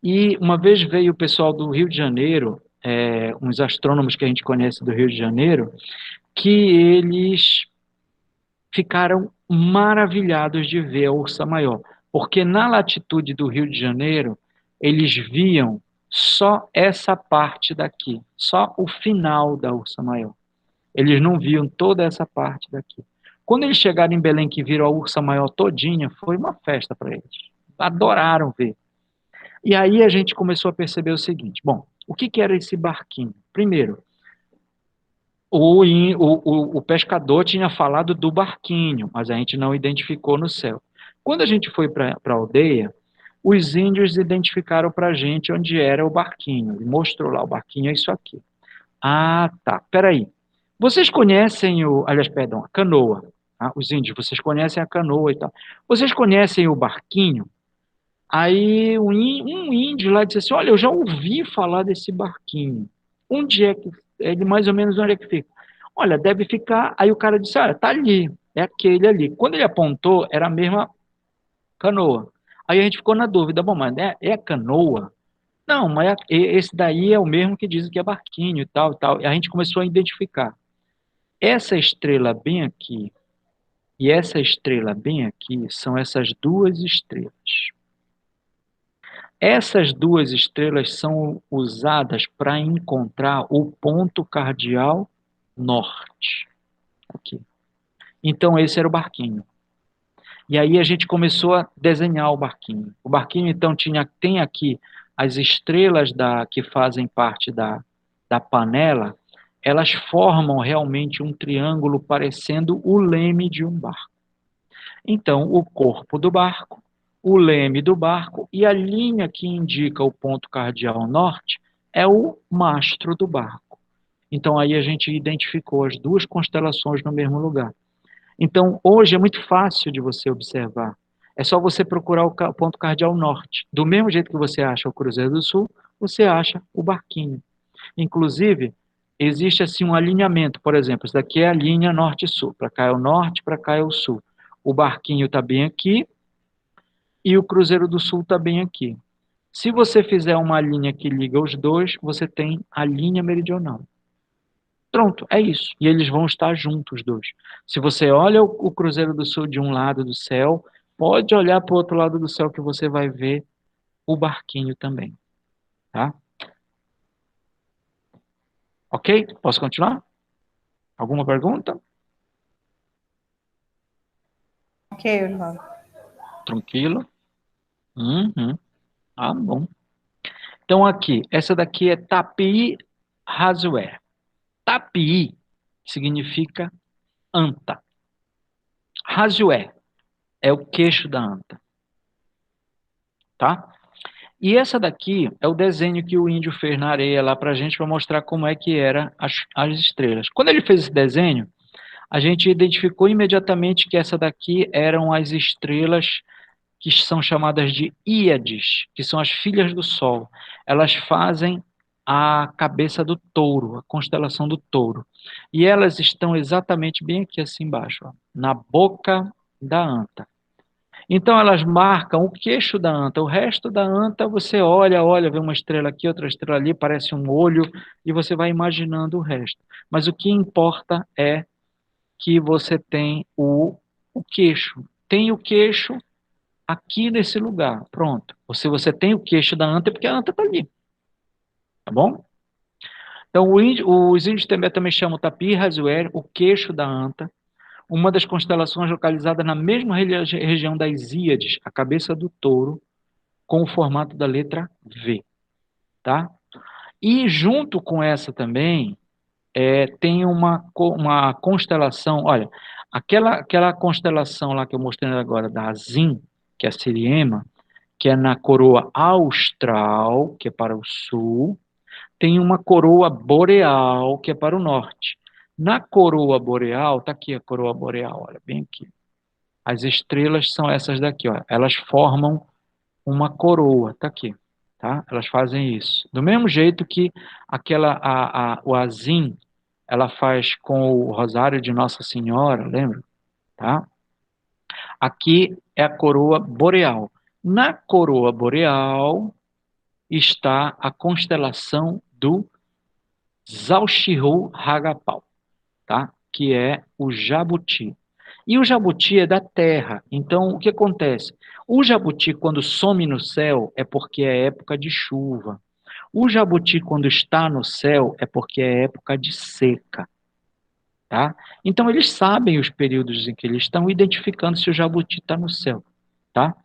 E uma vez veio o pessoal do Rio de Janeiro uns astrônomos que a gente conhece do Rio de Janeiro, que eles ficaram maravilhados de ver a Ursa Maior, porque na latitude do Rio de Janeiro, eles viam só essa parte daqui, só o final da Ursa Maior. Eles não viam toda essa parte daqui. Quando eles chegaram em Belém, que viram a Ursa Maior todinha, foi uma festa para eles. Adoraram ver. E aí a gente começou a perceber o seguinte, bom, o que era esse barquinho? Primeiro, o pescador tinha falado do barquinho, mas a gente não identificou no céu. Quando a gente foi para a aldeia, os índios identificaram para a gente onde era o barquinho. Ele mostrou lá, o barquinho é isso aqui. Ah, tá, peraí. Vocês conhecem aliás, perdão, a canoa. Tá? Os índios, vocês conhecem a canoa e tal. Vocês conhecem o barquinho? Aí um índio lá disse assim, olha, eu já ouvi falar desse barquinho. Onde é que, ele mais ou menos onde é que fica? Olha, deve ficar, aí o cara disse, olha, tá ali, é aquele ali. Quando ele apontou, era a mesma canoa. Aí a gente ficou na dúvida, bom, mas é canoa? Não, mas esse daí é o mesmo que dizem que é barquinho e tal, e tal. E a gente começou a identificar. Essa estrela bem aqui e essa estrela bem aqui são essas duas estrelas. Essas duas estrelas são usadas para encontrar o ponto cardial norte. Aqui. Então, esse era o barquinho. E aí a gente começou a desenhar o barquinho. O barquinho, então, tem aqui as estrelas que fazem parte da panela, elas formam realmente um triângulo parecendo o leme de um barco. Então, o corpo do barco, o leme do barco e a linha que indica o ponto cardial norte é o mastro do barco. Então, aí a gente identificou as duas constelações no mesmo lugar. Então, hoje é muito fácil de você observar. É só você procurar o ponto cardial norte. Do mesmo jeito que você acha o Cruzeiro do Sul, você acha o barquinho. Inclusive, existe assim um alinhamento. Por exemplo, isso daqui é a linha norte-sul. Para cá é o norte, para cá é o sul. O barquinho está bem aqui e o Cruzeiro do Sul está bem aqui. Se você fizer uma linha que liga os dois, você tem a linha meridional. Pronto, é isso. E eles vão estar juntos, os dois. Se você olha o Cruzeiro do Sul de um lado do céu, pode olhar para o outro lado do céu que você vai ver o barquinho também. Tá? Ok? Posso continuar? Alguma pergunta? Ok, Osvaldo. Tranquilo? Uhum. Ah, bom. Então, aqui, essa daqui é Tapii Razué. Tapii significa anta. Razué é o queixo da anta. Tá? E essa daqui é o desenho que o índio fez na areia lá pra gente para mostrar como é que eram as estrelas. Quando ele fez esse desenho, a gente identificou imediatamente que essa daqui eram as estrelas que são chamadas de Íades, que são as filhas do Sol. Elas fazem a cabeça do touro, a constelação do touro. E elas estão exatamente bem aqui assim embaixo, ó, na boca da anta. Então elas marcam o queixo da anta. O resto da anta você olha, vê uma estrela aqui, outra estrela ali, parece um olho, e você vai imaginando o resto. Mas o que importa é que você tem o queixo. Tem o queixo aqui nesse lugar. Pronto. Se você tem o queixo da anta, é porque a anta está ali. Tá bom? Então, os índios também chamam Tapir Razué, o queixo da anta, uma das constelações localizadas na mesma região das Íades, a cabeça do touro, com o formato da letra V. Tá? E junto com essa também, tem uma constelação, olha, aquela constelação lá que eu mostrei agora, da Azim, que é a Siriema, que é na coroa austral, que é para o sul, tem uma coroa boreal, que é para o norte. Na coroa boreal, tá aqui a coroa boreal, olha, bem aqui. As estrelas são essas daqui, ó. Elas formam uma coroa, tá aqui, tá? Elas fazem isso. Do mesmo jeito que o Azim, ela faz com o rosário de Nossa Senhora, lembra? Tá? Aqui é a coroa boreal. Na coroa boreal está a constelação do Zaochihu Hagapau, tá? Que é o jabuti. E o jabuti é da terra. Então, o que acontece? O jabuti, quando some no céu, é porque é época de chuva. O jabuti, quando está no céu, é porque é época de seca. Tá? Então, eles sabem os períodos em que eles estão identificando se o jabuti está no céu. Tá?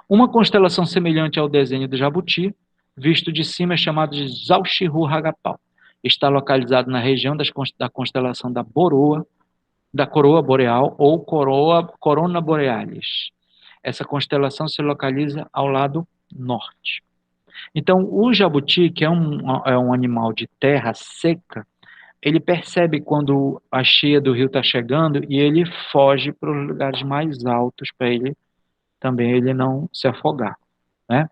Uma constelação semelhante ao desenho do jabuti, visto de cima, é chamada de Zaochihu Hagapau. Está localizado na região da constelação da coroa boreal ou corona borealis. Essa constelação se localiza ao lado norte. Então, o jabuti, que é um animal de terra seca, ele percebe quando a cheia do rio está chegando e ele foge para os lugares mais altos para ele não se afogar, né?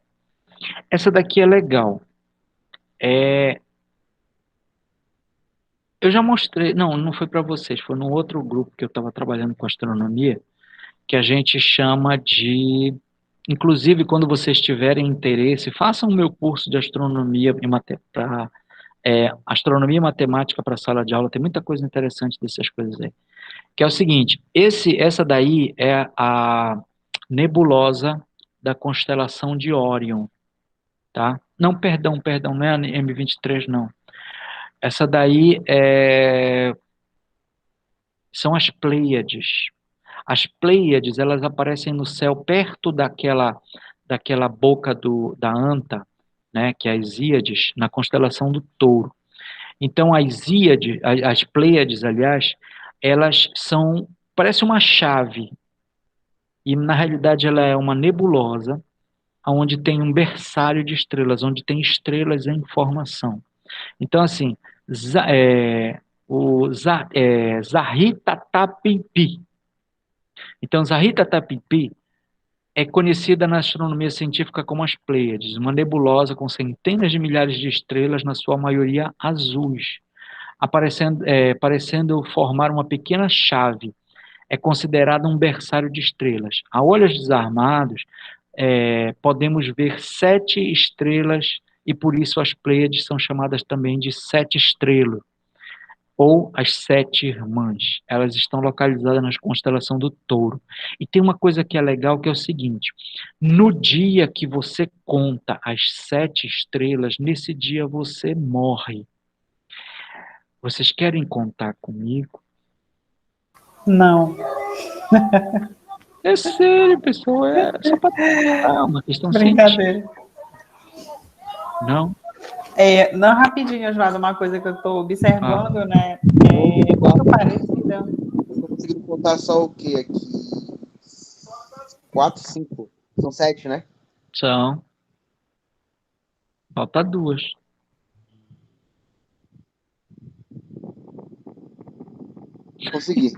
Essa daqui é legal. Eu já mostrei, não foi para vocês, foi num outro grupo que eu estava trabalhando com astronomia, que a gente chama de, inclusive quando vocês tiverem interesse, façam o meu curso de astronomia astronomia e matemática para sala de aula, tem muita coisa interessante dessas coisas aí. Que é o seguinte, essa daí é a nebulosa da constelação de Órion, tá? Não, perdão, não é a M23, não. Essa daí são as Pleiades. As Pleiades, elas aparecem no céu perto daquela boca da anta, né, que é as Íades, na constelação do Touro. Então, as Pleiades, aliás, elas parece uma chave, e na realidade ela é uma nebulosa, onde tem um berçário de estrelas, onde tem estrelas em formação. Então, assim, Zahitatapipi. Então, Zahitatapipi é conhecida na astronomia científica como as Pleiades, uma nebulosa com centenas de milhares de estrelas, na sua maioria azuis, parecendo formar uma pequena chave. É considerada um berçário de estrelas. A olhos desarmados, podemos ver 7 estrelas, e por isso as Pleiades são chamadas também de 7 estrelas, ou as 7 irmãs. Elas estão localizadas na constelação do Touro. E tem uma coisa que é legal, que é o seguinte: no dia que você conta as 7 estrelas, nesse dia você morre. Vocês querem contar comigo? Não. É sério, pessoal, é só para uma questão científica. Brincadeira. Não? Não, rapidinho, Osvaldo, uma coisa que eu estou observando, né? Muito parecida. Estou conseguindo contar só o quê aqui? 4, 5. São 7, né? São. Falta 2. Consegui.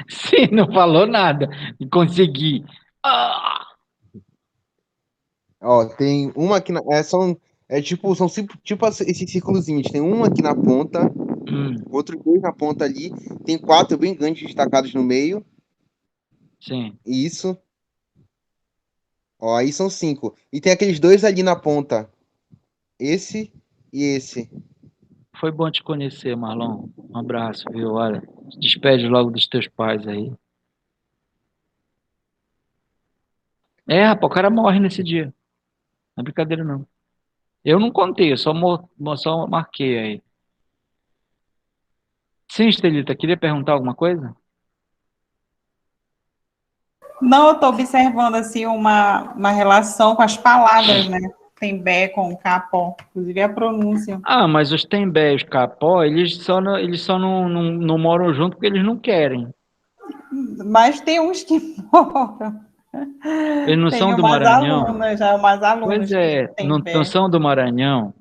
Sim, não falou nada. Consegui. Ah! Ó, tem uma aqui são tipo esses círculozinhos. Tem uma aqui na ponta, outros 2 na ponta ali. Tem 4 bem grandes destacados no meio. Sim. Isso. Ó, aí são 5. E tem aqueles 2 ali na ponta. Esse e esse. Foi bom te conhecer, Marlon. Um abraço, viu? Olha, despede logo dos teus pais aí. Rapaz, o cara morre nesse dia. Não é brincadeira, não. Eu não contei, eu só marquei aí. Sim, Estelita, queria perguntar alguma coisa? Não, eu estou observando assim uma relação com as palavras, né? Tembé com capó, inclusive a pronúncia. Ah, mas os Tembé e os Capó, eles só não moram junto porque eles não querem. Mas tem uns que moram. Eles não Tem são do umas Maranhão? alunas, já umas alunas Pois é, que não Tembé. são do Maranhão?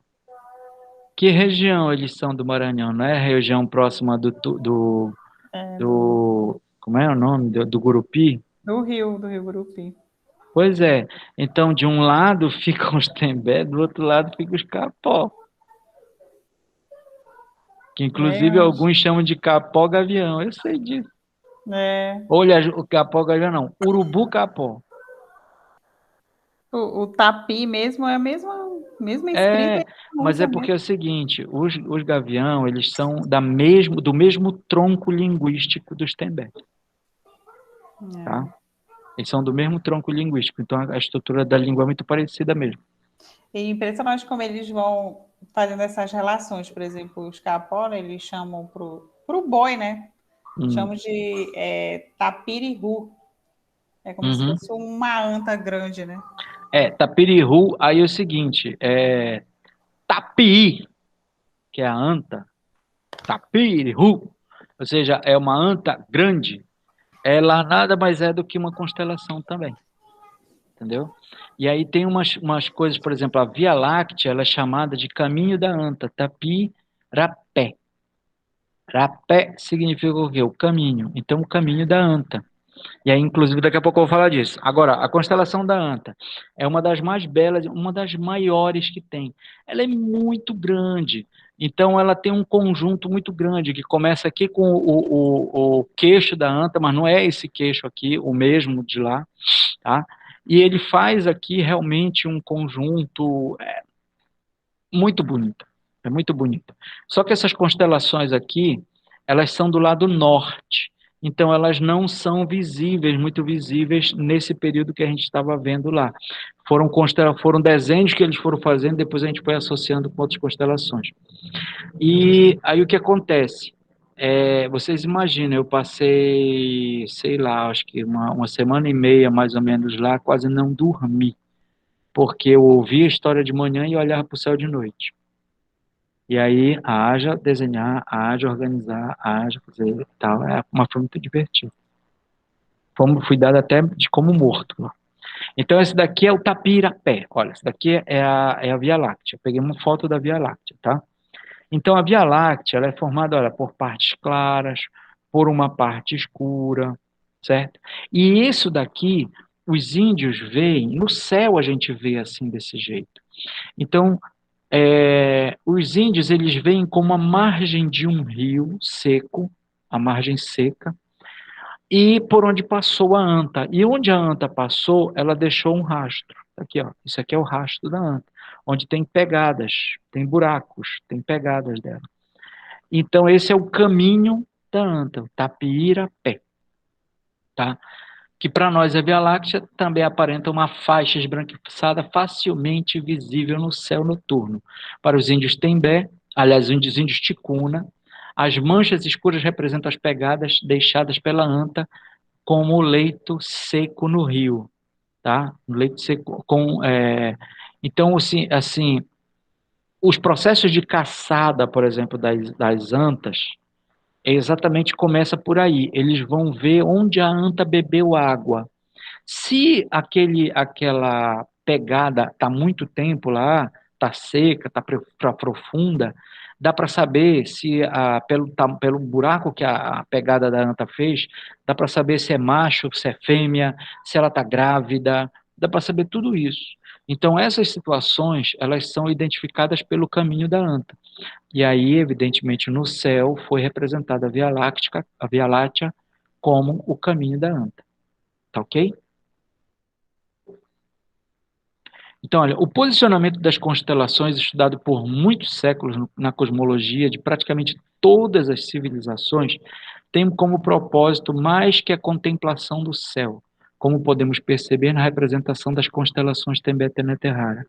Que região eles são do Maranhão? Não é a região próxima do como é o nome? Do Gurupi? Do Rio Gurupi. Pois é. Então, de um lado ficam os Tembé, do outro lado ficam os Capó. Que inclusive alguns chamam de Capó-Gavião. Eu sei disso. Olha, o Capó-Gavião não. Urubu-Capó. O tapi mesmo é a mesma Mesmo escrita, mas é porque é o seguinte, os gavião, eles são do mesmo tronco linguístico dos Tembé, tá? Eles são do mesmo tronco linguístico, então a estrutura da língua é muito parecida mesmo. E impressionante como eles vão fazendo essas relações, por exemplo, os capola, eles chamam pro boi, né? Chamam de tapirihu. É como se fosse uma anta grande, né? Tapirihu, aí é o seguinte, tapi, que é a anta, tapirihu, ou seja, é uma anta grande, ela nada mais é do que uma constelação também, entendeu? E aí tem umas coisas, por exemplo, a Via Láctea, ela é chamada de caminho da anta, Tapirapé. Rapé significa o quê? O caminho, então o caminho da anta. E aí, inclusive, daqui a pouco eu vou falar disso. Agora, a constelação da Anta é uma das mais belas, uma das maiores que tem. Ela é muito grande. Então, ela tem um conjunto muito grande, que começa aqui com o queixo da Anta, mas não é esse queixo aqui, o mesmo de lá, tá? E ele faz aqui realmente um conjunto muito bonito. É muito bonito. Só que essas constelações aqui, elas são do lado norte. Então, elas não são visíveis, muito visíveis, nesse período que a gente estava vendo lá. Foram desenhos que eles foram fazendo, depois a gente foi associando com outras constelações. E aí o que acontece? Vocês imaginam, eu passei, sei lá, acho que uma semana e meia, mais ou menos, lá, quase não dormi, porque eu ouvia a história de manhã e olhava para o céu de noite. E aí, haja desenhar, haja organizar, haja fazer e tal. Foi muito divertido. Fui dado até de como morto. Então, esse daqui é o Tapirapé. Olha, esse daqui é a Via Láctea. Eu peguei uma foto da Via Láctea, tá? Então, a Via Láctea, ela é formada, olha, por partes claras, por uma parte escura, certo? E isso daqui, os índios veem, no céu a gente vê assim, desse jeito. Então, os índios, eles veem como a margem de um rio seco, a margem seca, e por onde passou a anta. E onde a anta passou, ela deixou um rastro. Aqui, ó, isso aqui é o rastro da anta, onde tem pegadas, tem buracos, tem pegadas dela. Então, esse é o caminho da anta, o Tapirapé, tá? Que para nós é Via Láctea, também aparenta uma faixa esbranquiçada facilmente visível no céu noturno. Para os índios Tembé, aliás, os índios Ticuna, as manchas escuras representam as pegadas deixadas pela anta como o leito seco no rio, tá? O leito seco então, assim, os processos de caçada, por exemplo, das antas, exatamente começa por aí. Eles vão ver onde a anta bebeu água. Se aquela pegada está muito tempo lá, está seca, está profunda, dá para saber se pelo buraco que a pegada da anta fez, dá para saber se é macho, se é fêmea, se ela está grávida, dá para saber tudo isso. Então, essas situações, elas são identificadas pelo caminho da anta. E aí, evidentemente, no céu foi representada a Via Láctea como o caminho da anta. Tá ok? Então, olha, o posicionamento das constelações, estudado por muitos séculos na cosmologia de praticamente todas as civilizações, tem como propósito mais que a contemplação do céu, como podemos perceber na representação das constelações Tembé-Teneterrara.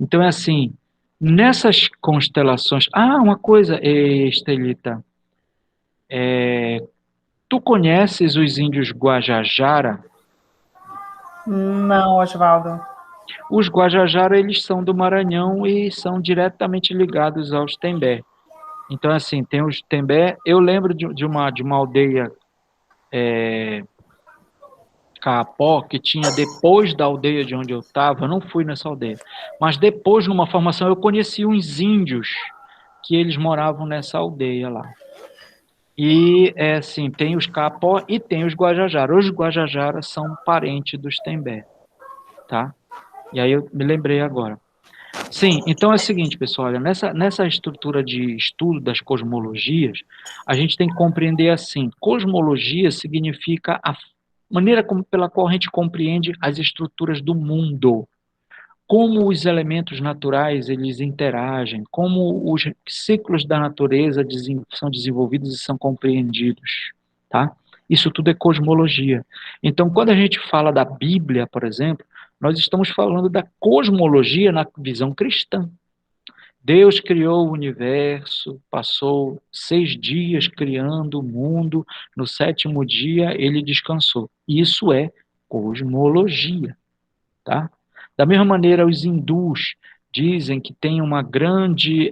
Então, é assim, nessas constelações... uma coisa, Estelita, tu conheces os índios Guajajara? Não, Oswaldo. Os Guajajara, eles são do Maranhão e são diretamente ligados aos Tembé. Então, assim, tem os Tembé. Eu lembro de uma aldeia Caapó, que tinha depois da aldeia de onde eu estava, eu não fui nessa aldeia, mas depois, numa formação, eu conheci uns índios que eles moravam nessa aldeia lá. E, assim, tem os Caapó e tem os Guajajara. Os Guajajara são parentes dos Tembé, tá? E aí eu me lembrei agora. Sim, então é o seguinte, pessoal, olha, nessa estrutura de estudo das cosmologias, a gente tem que compreender assim, cosmologia significa a maneira pela qual a gente compreende as estruturas do mundo. como os naturais eles interagem, como os ciclos da natureza são desenvolvidos e são compreendidos, tá? Isso tudo é cosmologia. Então, quando a gente fala da Bíblia, por exemplo, nós estamos falando da cosmologia na visão cristã. Deus criou o universo, passou 6 dias criando o mundo, no 7º dia ele descansou. Isso é cosmologia, tá? Da mesma maneira, os hindus dizem que tem uma grande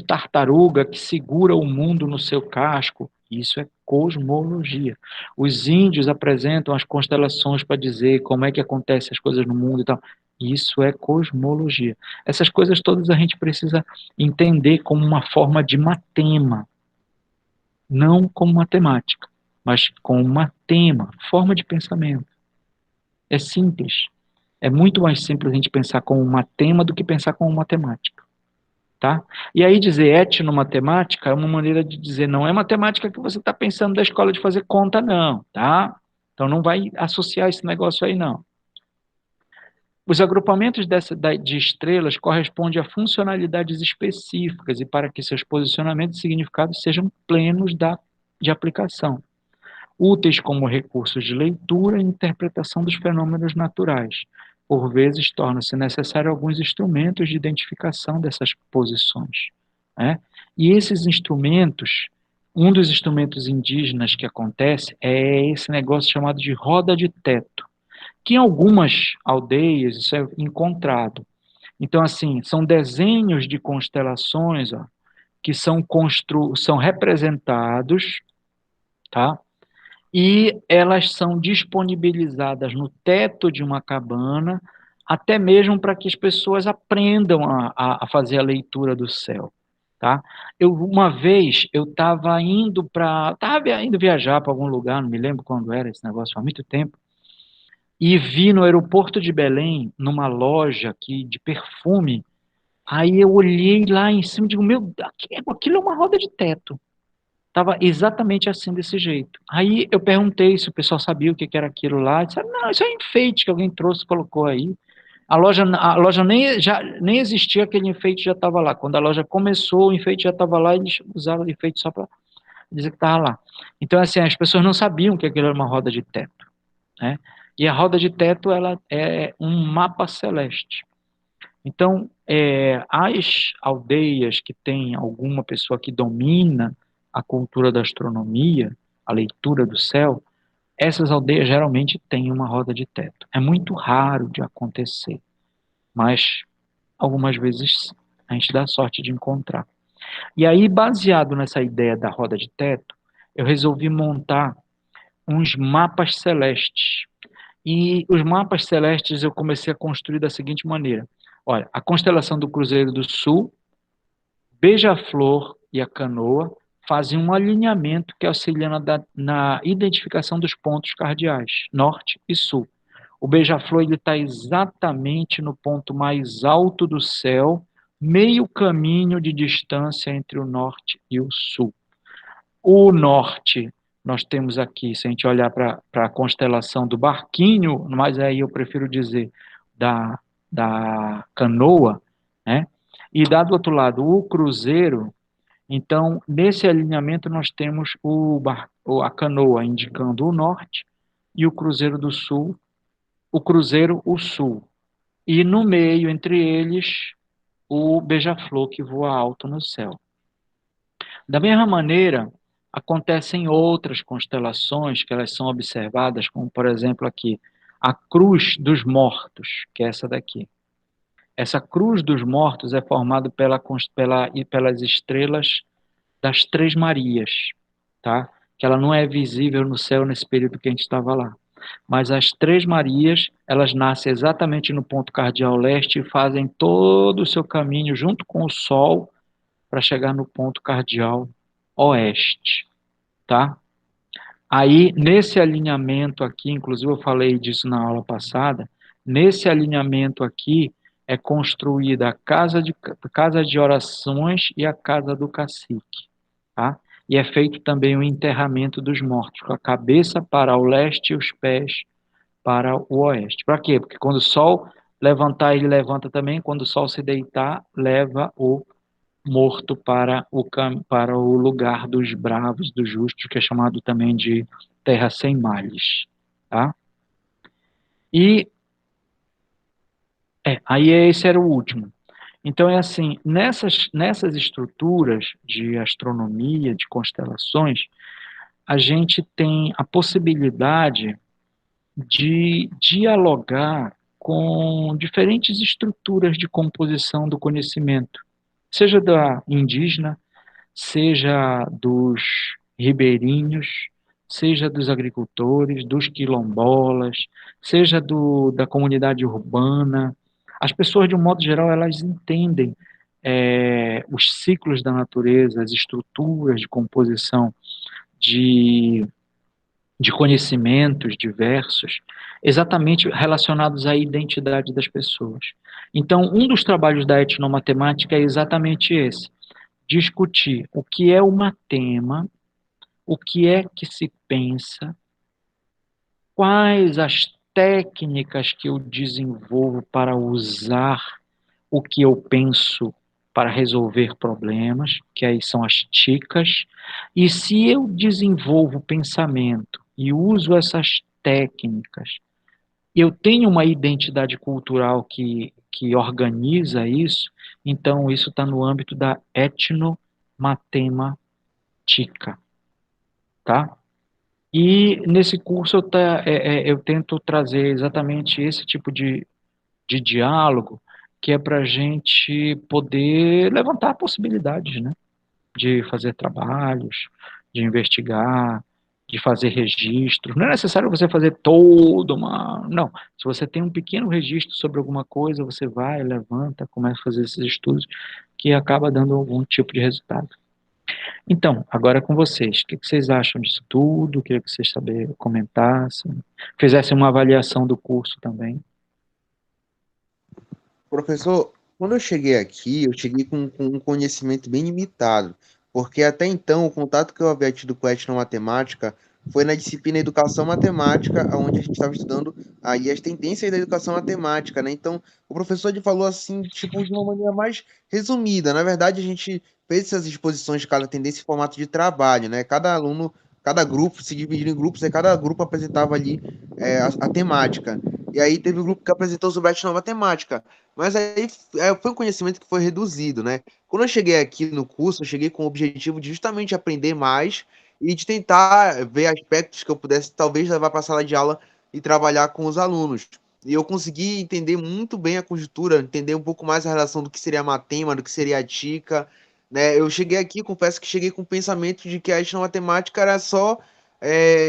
tartaruga que segura o mundo no seu casco. Isso é cosmologia. Os índios apresentam as constelações para dizer como é que acontecem as coisas no mundo e tal. Isso é cosmologia. Essas coisas todas a gente precisa entender como uma forma de matema, não como matemática, mas como matema, forma de pensamento. É simples. É muito mais simples a gente pensar como um matema do que pensar como matemática. Tá? E aí dizer etnomatemática é uma maneira de dizer, não é matemática que você está pensando da escola de fazer conta, não, tá? Então não vai associar esse negócio aí, não. Os agrupamentos de estrelas correspondem a funcionalidades específicas e para que seus posicionamentos e significados sejam plenos de aplicação, úteis como recursos de leitura e interpretação dos fenômenos naturais. Por vezes, torna-se necessário alguns instrumentos de identificação dessas posições, né? E esses instrumentos, um dos instrumentos indígenas que acontece é esse negócio chamado de roda de teto, que em algumas aldeias isso é encontrado. Então, assim, são desenhos de constelações, ó, que são representados, tá? E elas são disponibilizadas no teto de uma cabana, até mesmo para que as pessoas aprendam a fazer a leitura do céu, tá? Uma vez eu estava indo viajar para algum lugar, não me lembro quando era esse negócio, há muito tempo, e vi no aeroporto de Belém, numa loja aqui de perfume, aí eu olhei lá em cima e digo, meu, aquilo é uma roda de teto. Estava exatamente assim, desse jeito. Aí eu perguntei se o pessoal sabia o que era aquilo lá. Disseram, não, isso é enfeite que alguém trouxe e colocou aí. A loja nem existia, aquele enfeite já estava lá. Quando a loja começou, o enfeite já estava lá, eles usavam o enfeite só para dizer que estava lá. Então, assim, as pessoas não sabiam que aquilo era uma roda de teto, né? E a roda de teto, ela é um mapa celeste. Então, as aldeias que tem alguma pessoa que domina a cultura da astronomia, a leitura do céu, essas aldeias geralmente têm uma roda de teto. É muito raro de acontecer, mas algumas vezes a gente dá sorte de encontrar. E aí, baseado nessa ideia da roda de teto, eu resolvi montar uns mapas celestes. E os mapas celestes eu comecei a construir da seguinte maneira. Olha, a constelação do Cruzeiro do Sul, Beija-Flor e a Canoa fazem um alinhamento que auxilia na identificação dos pontos cardeais, norte e sul. O Beija-Flor está exatamente no ponto mais alto do céu, meio caminho de distância entre o norte e o sul. O norte, nós temos aqui, se a gente olhar para a constelação do Barquinho, mas aí eu prefiro dizer da Canoa, né? E do outro lado, o Cruzeiro. Então, nesse alinhamento, nós temos a Canoa indicando o norte e o Cruzeiro do Sul, o sul. E no meio, entre eles, o Beija-Flor que voa alto no céu. Da mesma maneira, acontecem outras constelações que elas são observadas, como, por exemplo, aqui, a Cruz dos Mortos, que é essa daqui. Essa Cruz dos Mortos é formada pelas estrelas das Três Marias, tá? Que ela não é visível no céu nesse período que a gente estava lá. Mas as Três Marias, elas nascem exatamente no ponto cardeal leste e fazem todo o seu caminho junto com o Sol para chegar no ponto cardeal oeste, tá? Aí, nesse alinhamento aqui, inclusive eu falei disso na aula passada, nesse alinhamento aqui é construída a casa de orações e a casa do cacique, tá? E é feito também o enterramento dos mortos, com a cabeça para o leste e os pés para o oeste. Para quê? Porque quando o sol Levantar, ele levanta também. Quando o sol se deitar, leva o morto para o lugar dos bravos, dos justos, que é chamado também de terra sem males. Tá? E aí esse era o último. Então é assim, nessas estruturas de astronomia, de constelações, a gente tem a possibilidade de dialogar com diferentes estruturas de composição do conhecimento, seja da indígena, seja dos ribeirinhos, seja dos agricultores, dos quilombolas, seja da comunidade urbana. As pessoas, de um modo geral, elas entendem os ciclos da natureza, as estruturas de composição de conhecimentos diversos, exatamente relacionados à identidade das pessoas. Então, um dos trabalhos da etnomatemática é exatamente esse: discutir o que é o matema, o que é que se pensa, quais as técnicas que eu desenvolvo para usar o que eu penso para resolver problemas, que aí são as ticas, e se eu desenvolvo pensamento e uso essas técnicas, eu tenho uma identidade cultural que organiza isso, então isso está no âmbito da etnomatemática, tá? E nesse curso eu tento trazer exatamente esse tipo de diálogo, que é para a gente poder levantar possibilidades, né? De fazer trabalhos, de investigar, de fazer registros. Não é necessário você fazer toda uma. Não. Se você tem um pequeno registro sobre alguma coisa, você vai, levanta, começa a fazer esses estudos, que acaba dando algum tipo de resultado. Então, agora é com vocês. O que vocês acham disso tudo? Queria que vocês comentassem, fizessem uma avaliação do curso também. Professor, quando eu cheguei aqui, eu cheguei com um conhecimento bem limitado, porque até então o contato que eu havia tido com a etnomatemática foi na disciplina Educação Matemática, onde a gente estava estudando aí as tendências da educação matemática, né? Então, o professor ele falou assim, tipo, de uma maneira mais resumida. Na verdade, a gente fez essas exposições de cada tendência em formato de trabalho, né? Cada aluno, cada grupo se dividiu em grupos e cada grupo apresentava ali a temática. E aí teve um grupo que apresentou sobre a etnomatemática. Mas aí foi um conhecimento que foi reduzido, né? Quando eu cheguei aqui no curso, eu cheguei com o objetivo de justamente aprender mais e de tentar ver aspectos que eu pudesse talvez levar para a sala de aula e trabalhar com os alunos. E eu consegui entender muito bem a conjuntura, entender um pouco mais a relação do que seria a matema, do que seria a tica, né? Eu cheguei aqui, confesso que cheguei com o pensamento de que a matemática era só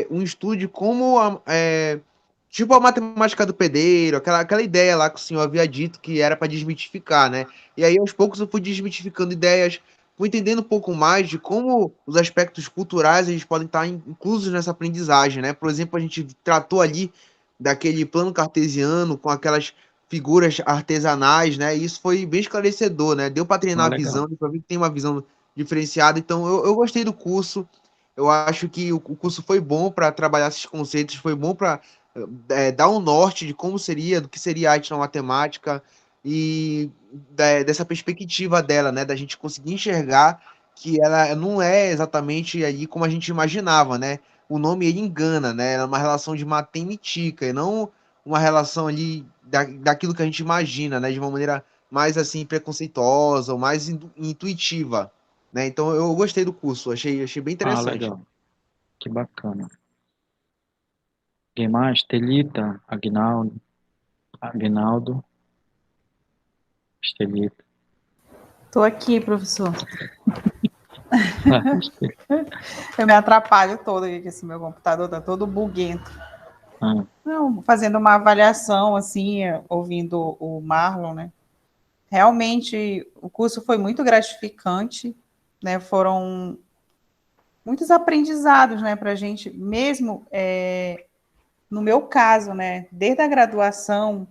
um estudo de como tipo a matemática do pedreiro, aquela ideia lá que o senhor havia dito que era para desmitificar, né? E aí, aos poucos, eu fui desmitificando ideias, fui entendendo um pouco mais de como os aspectos culturais eles podem estar inclusos nessa aprendizagem, né? Por exemplo, a gente tratou ali daquele plano cartesiano com aquelas figuras artesanais, né? E isso foi bem esclarecedor, né? Deu para treinar a Legal. visão, para ver que tem uma visão diferenciada. Então, eu gostei do curso. Eu acho que o curso foi bom para trabalhar esses conceitos, foi bom para dar um norte de como seria, do que seria a arte na matemática e dessa perspectiva dela, né, da gente conseguir enxergar que ela não é exatamente ali como a gente imaginava, né? O nome ele engana, né? É uma relação de matema e tica, e não uma relação ali daquilo que a gente imagina, né? De uma maneira mais assim preconceituosa ou mais intuitiva, né? Então eu gostei do curso, achei bem Ah, interessante. legal. Que bacana. Quem mais? Telita, Agnaldo, Estelita. Estou aqui, professor. Eu me atrapalho todo aqui, esse meu computador está todo buguento. Não, fazendo uma avaliação, assim, ouvindo o Marlon, né? Realmente, o curso foi muito gratificante, né? Foram muitos aprendizados, né, para a gente, mesmo no meu caso, né? Desde a graduação,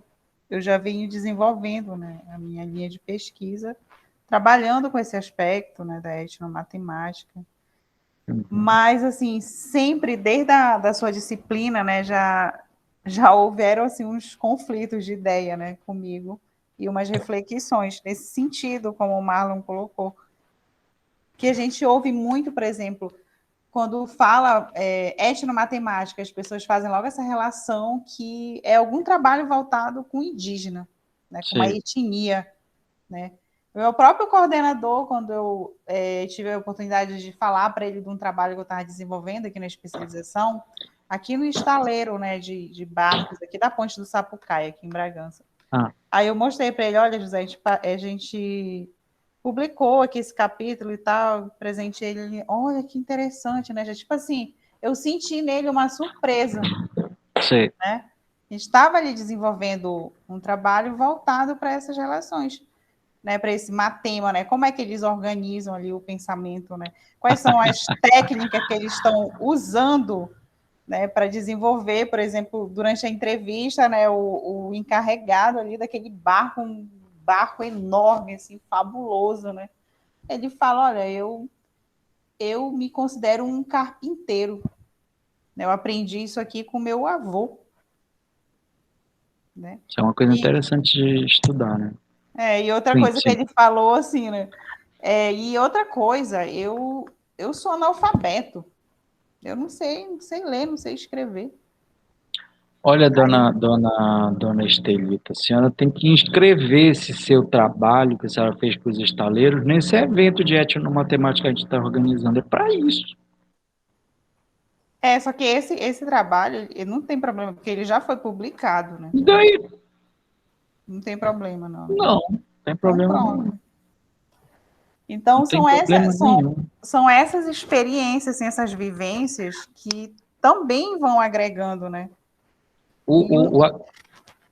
eu já venho desenvolvendo, né, a minha linha de pesquisa, trabalhando com esse aspecto, né, da etnomatemática. Mas, assim, sempre, desde da sua disciplina, né, já já houveram assim, uns conflitos de ideia, né, comigo, e umas reflexões nesse sentido, como o Marlon colocou, que a gente ouve muito, por exemplo, quando fala etnomatemática, as pessoas fazem logo essa relação que é algum trabalho voltado com indígena, né, com uma etnia, né? O meu próprio coordenador, quando eu tive a oportunidade de falar para ele de um trabalho que eu estava desenvolvendo aqui na especialização, aqui no estaleiro, né, de barcos, aqui da Ponte do Sapucaí, aqui em Bragança. Aí eu mostrei para ele, olha, José, a gente publicou aqui esse capítulo e tal, presenteei ele, olha que interessante, né? Já, tipo assim, eu senti nele uma surpresa. Sim. Né? A gente estava ali desenvolvendo um trabalho voltado para essas relações, né? Para esse matema, né? Como é que eles organizam ali o pensamento, né? Quais são as técnicas que eles estão usando, né, para desenvolver, por exemplo, durante a entrevista, né, o encarregado ali daquele barco, um barco enorme, assim, fabuloso, né? Ele fala, olha, eu me considero um carpinteiro, né? Eu aprendi isso aqui com meu avô, né? Isso é uma coisa interessante de estudar, né? E outra coisa que ele falou, assim, né? E outra coisa, eu sou analfabeto, eu não sei ler, não sei escrever. Olha, dona Estelita, a senhora tem que inscrever esse seu trabalho que a senhora fez com os estaleiros nesse evento de etnomatemática que a gente está organizando. É para isso. Só que esse trabalho, ele não tem problema, porque ele já foi publicado, né? E daí? Não tem problema, não. Não tem problema nenhum. Então, são essas experiências, assim, essas vivências que também vão agregando, né?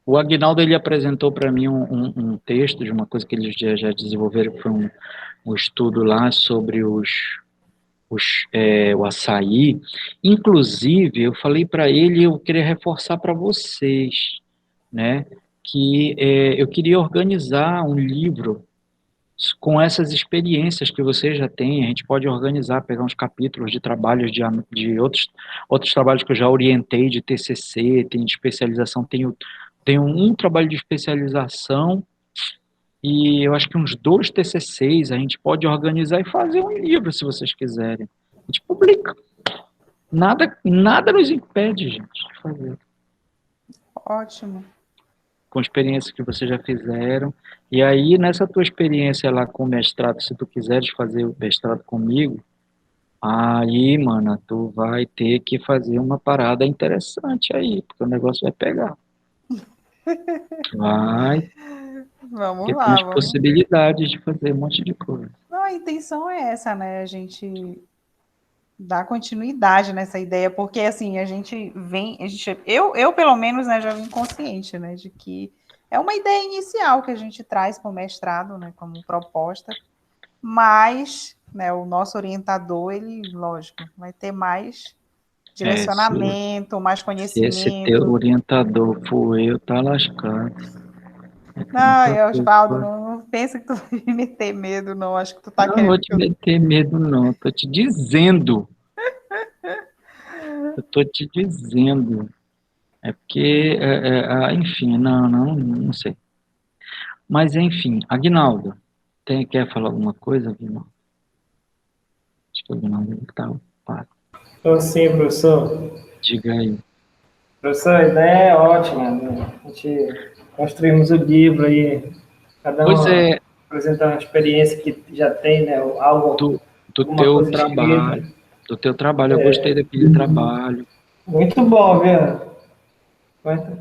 O Aguinaldo, ele apresentou para mim um texto de uma coisa que eles já desenvolveram, que foi um estudo lá sobre o açaí. Inclusive, eu falei para ele, eu queria reforçar para vocês, né, que eu queria organizar um livro com essas experiências que vocês já têm. A gente pode organizar, pegar uns capítulos de trabalhos de outros trabalhos que eu já orientei, de TCC, tem de especialização, tenho um trabalho de especialização e eu acho que uns 2 TCCs a gente pode organizar e fazer um livro, se vocês quiserem. A gente publica. Nada nos impede, gente, de fazer. Ótimo. Com experiências que vocês já fizeram. E aí, nessa tua experiência lá com o mestrado, se tu quiseres fazer o mestrado comigo, aí, mana, tu vai ter que fazer uma parada interessante aí, porque o negócio vai pegar. Vai. Vamos Porque lá. tem as possibilidades de fazer um monte de coisa. Não, a intenção é essa, né? A gente dar continuidade nessa ideia, porque assim, eu pelo menos, né, já vim consciente, né, de que é uma ideia inicial que a gente traz para o mestrado, né, como proposta, mas, né, o nosso orientador, ele, lógico, vai ter mais direcionamento, mais conhecimento. Se esse teu orientador for eu, tá lascado. Não, Osvaldo, não pensa que tu vai me meter medo, não. Acho que tu tá querendo. Não vou te meter medo, não. Tô te dizendo. Eu tô te dizendo. É porque, enfim, não sei. Mas, enfim, Aguinaldo, quer falar alguma coisa, Aguinaldo? Acho que o Aguinaldo está ocupado. Sim, professor. Diga aí. Professor, a ideia é ótima, né? A gente construímos o livro aí, cada um apresentar uma experiência que já tem, né? Algo do teu trabalho. Do teu trabalho, eu gostei daquele trabalho. Muito bom, viu?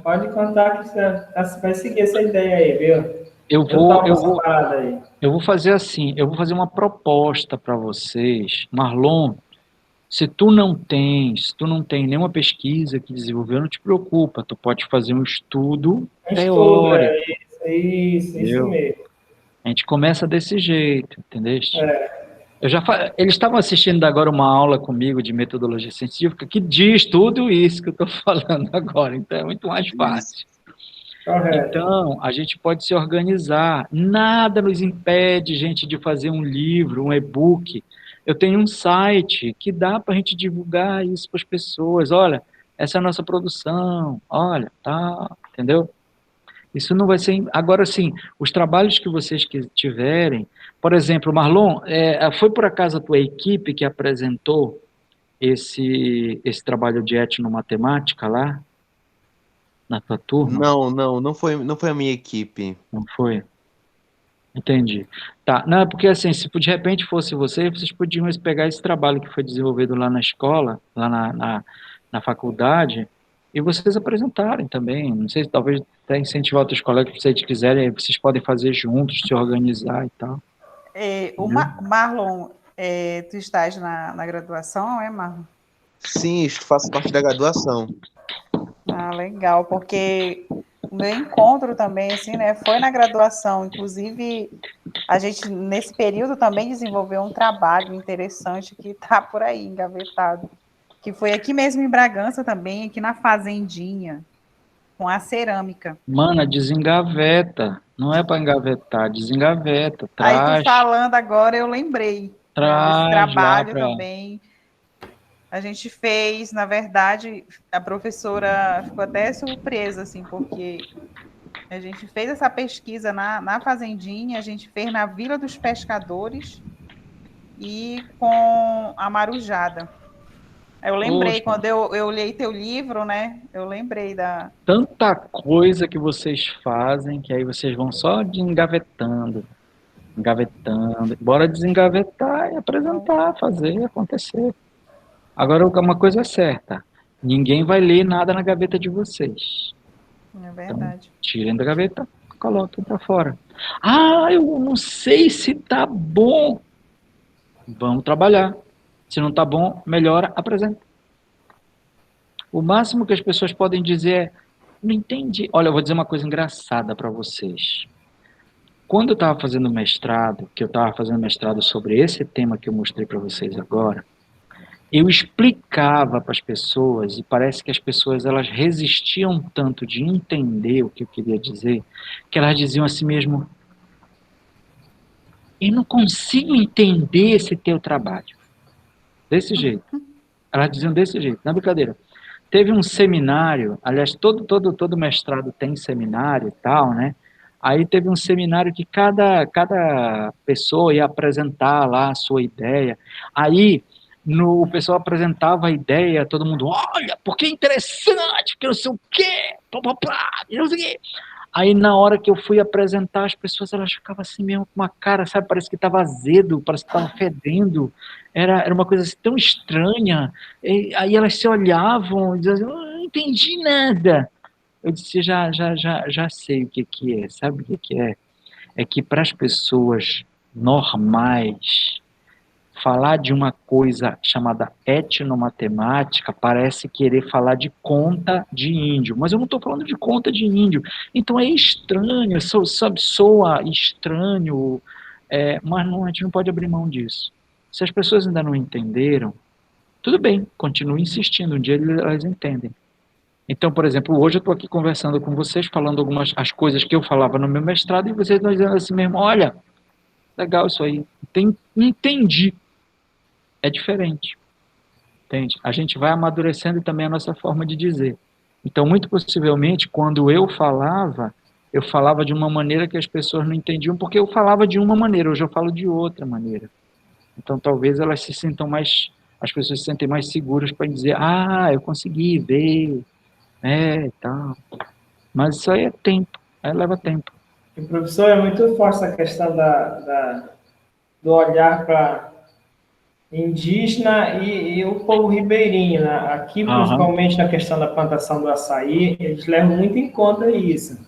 Pode contar que você vai seguir essa ideia aí, viu? Eu vou fazer assim, eu vou fazer uma proposta para vocês. Marlon, se tu não tem nenhuma pesquisa que desenvolveu, não te preocupa, tu pode fazer um estudo teórico. Isso mesmo. A gente começa desse jeito, entendeu? Eles estavam assistindo agora uma aula comigo de metodologia científica que diz tudo isso que eu estou falando agora, então é muito mais fácil. Correto. Então, a gente pode se organizar. Nada nos impede, gente, de fazer um livro, um e-book. Eu tenho um site que dá para a gente divulgar isso para as pessoas. Olha, essa é a nossa produção, olha, tá, entendeu? Isso não vai ser... Agora, sim, os trabalhos que vocês que tiverem, por exemplo, Marlon, foi por acaso a tua equipe que apresentou esse trabalho de etnomatemática lá, na tua turma? Não foi a minha equipe. Não foi? Entendi. Tá, não, é porque assim, se de repente fosse vocês podiam pegar esse trabalho que foi desenvolvido lá na escola, lá na faculdade, e vocês apresentarem também. Não sei, talvez até incentivar outros colegas que vocês quiserem, vocês podem fazer juntos, se organizar e tal. Marlon, tu estás na graduação, Marlon? Sim, faço parte da graduação. Ah, legal, porque o meu encontro também, assim, né, foi na graduação. Inclusive, a gente, nesse período, também desenvolveu um trabalho interessante que está por aí, engavetado, que foi aqui mesmo em Bragança também, aqui na Fazendinha, com a cerâmica. Mana, desengaveta. Não é para engavetar, desengaveta. Aí, tu Traz, falando agora, eu lembrei, né, desse traz lá trabalho para... também. A gente fez, na verdade, a professora ficou até surpresa, assim, porque a gente fez essa pesquisa na Fazendinha, a gente fez na Vila dos Pescadores e com a Marujada. Eu lembrei, Poxa, quando eu li teu livro, né? Eu lembrei da... tanta coisa que vocês fazem que aí vocês vão só engavetando, engavetando. Bora desengavetar e apresentar, fazer acontecer. Agora, uma coisa é certa, ninguém vai ler nada na gaveta de vocês. É Então, verdade. tirem da gaveta, coloquem para fora. Ah, eu não sei se tá bom. Vamos trabalhar. Se não tá bom, melhora, apresenta. O máximo que as pessoas podem dizer é, não entendi. Olha, eu vou dizer uma coisa engraçada para vocês. Quando eu estava fazendo mestrado, que eu estava fazendo mestrado sobre esse tema que eu mostrei para vocês agora, eu explicava para as pessoas, e parece que as pessoas elas resistiam tanto de entender o que eu queria dizer, que elas diziam assim mesmo, eu não consigo entender esse teu trabalho. Desse jeito. Elas diziam desse jeito, não é brincadeira. Teve um seminário, aliás, todo mestrado tem seminário e tal, né? Aí teve um seminário que cada pessoa ia apresentar lá a sua ideia. Aí o pessoal apresentava a ideia, todo mundo, olha, porque é interessante, que não sei o quê, blá, blá, blá, não sei o quê. Aí na hora que eu fui apresentar, as pessoas elas ficavam assim mesmo com uma cara, sabe, parece que estava azedo, parece que estava fedendo. Era uma coisa assim, tão estranha. Aí elas se olhavam e diziam assim, não entendi nada. Eu disse, já sei o que é. Sabe o que é? É que para as pessoas normais, falar de uma coisa chamada etnomatemática parece querer falar de conta de índio, mas eu não estou falando de conta de índio. Então é estranho, soa estranho, mas não, a gente não pode abrir mão disso. Se as pessoas ainda não entenderam, tudo bem, continue insistindo, um dia elas entendem. Então, por exemplo, hoje eu estou aqui conversando com vocês, falando as coisas que eu falava no meu mestrado, e vocês estão dizendo assim mesmo, olha, legal isso aí, entendi. É diferente, entende? A gente vai amadurecendo também a nossa forma de dizer. Então, muito possivelmente, quando eu falava de uma maneira que as pessoas não entendiam, porque eu falava de uma maneira, hoje eu falo de outra maneira. Então, talvez elas se sintam mais, as pessoas se sentem mais seguras para dizer, eu consegui ver, e tal. Mas isso aí é tempo, aí leva tempo. E, professor, é muito forte essa questão do olhar para indígena e o povo ribeirinho, né? Aqui, principalmente na questão da plantação do açaí, eles levam muito em conta isso.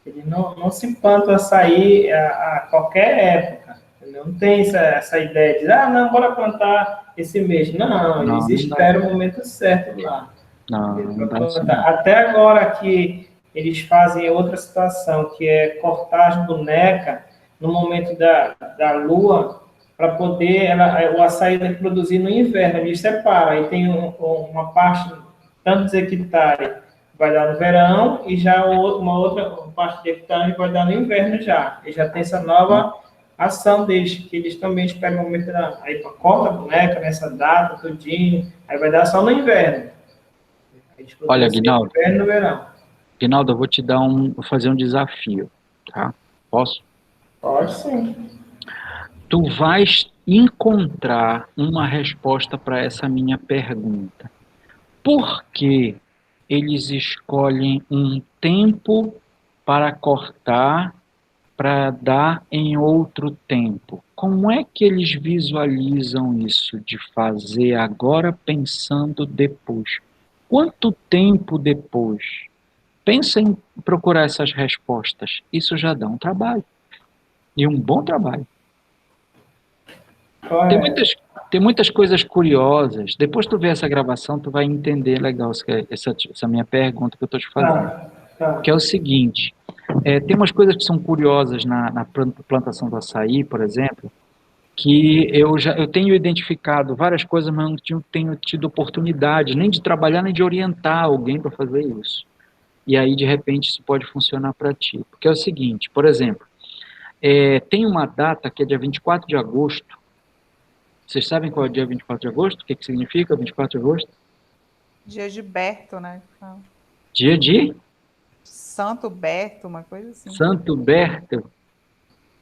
Eles não se plantam açaí a qualquer época. Não tem essa ideia de, não, bora plantar esse mês. Não, eles esperam o momento certo lá. Não dá assim. Até agora que eles fazem outra situação, que é cortar as bonecas no momento da lua, para poder o açaí produzir no inverno. Eles separam, aí tem uma parte, tantos hectares, vai dar no verão, e já uma outra parte de hectares vai dar no inverno já. E já tem essa nova ação deles, que eles também esperam o momento aí corta a boneca nessa data, tudinho, aí vai dar só no inverno. Eles Olha, produzem Aguinaldo, no inverno e no verão. Aguinaldo, eu vou vou fazer um desafio, tá? Posso? Pode sim. Tu vais encontrar uma resposta para essa minha pergunta. Por que eles escolhem um tempo para cortar para dar em outro tempo? Como é que eles visualizam isso de fazer agora pensando depois? Quanto tempo depois? Pensa em procurar essas respostas. Isso já dá um trabalho. E um bom trabalho. Tem Correto. muitas, tem muitas coisas curiosas. Depois tu vê essa gravação, tu vai entender legal essa minha pergunta que eu estou te fazendo. Tá. Que é o seguinte, tem umas coisas que são curiosas na plantação do açaí, por exemplo, que eu tenho identificado várias coisas, mas não tenho tido oportunidade nem de trabalhar, nem de orientar alguém para fazer isso. E aí, de repente, isso pode funcionar para ti. Porque é o seguinte, por exemplo, tem uma data que é dia 24 de agosto. Vocês sabem qual é o dia 24 de agosto? O que significa 24 de agosto? Dia de Berto, né? Dia de Santo Berto, uma coisa assim. Santo Berto.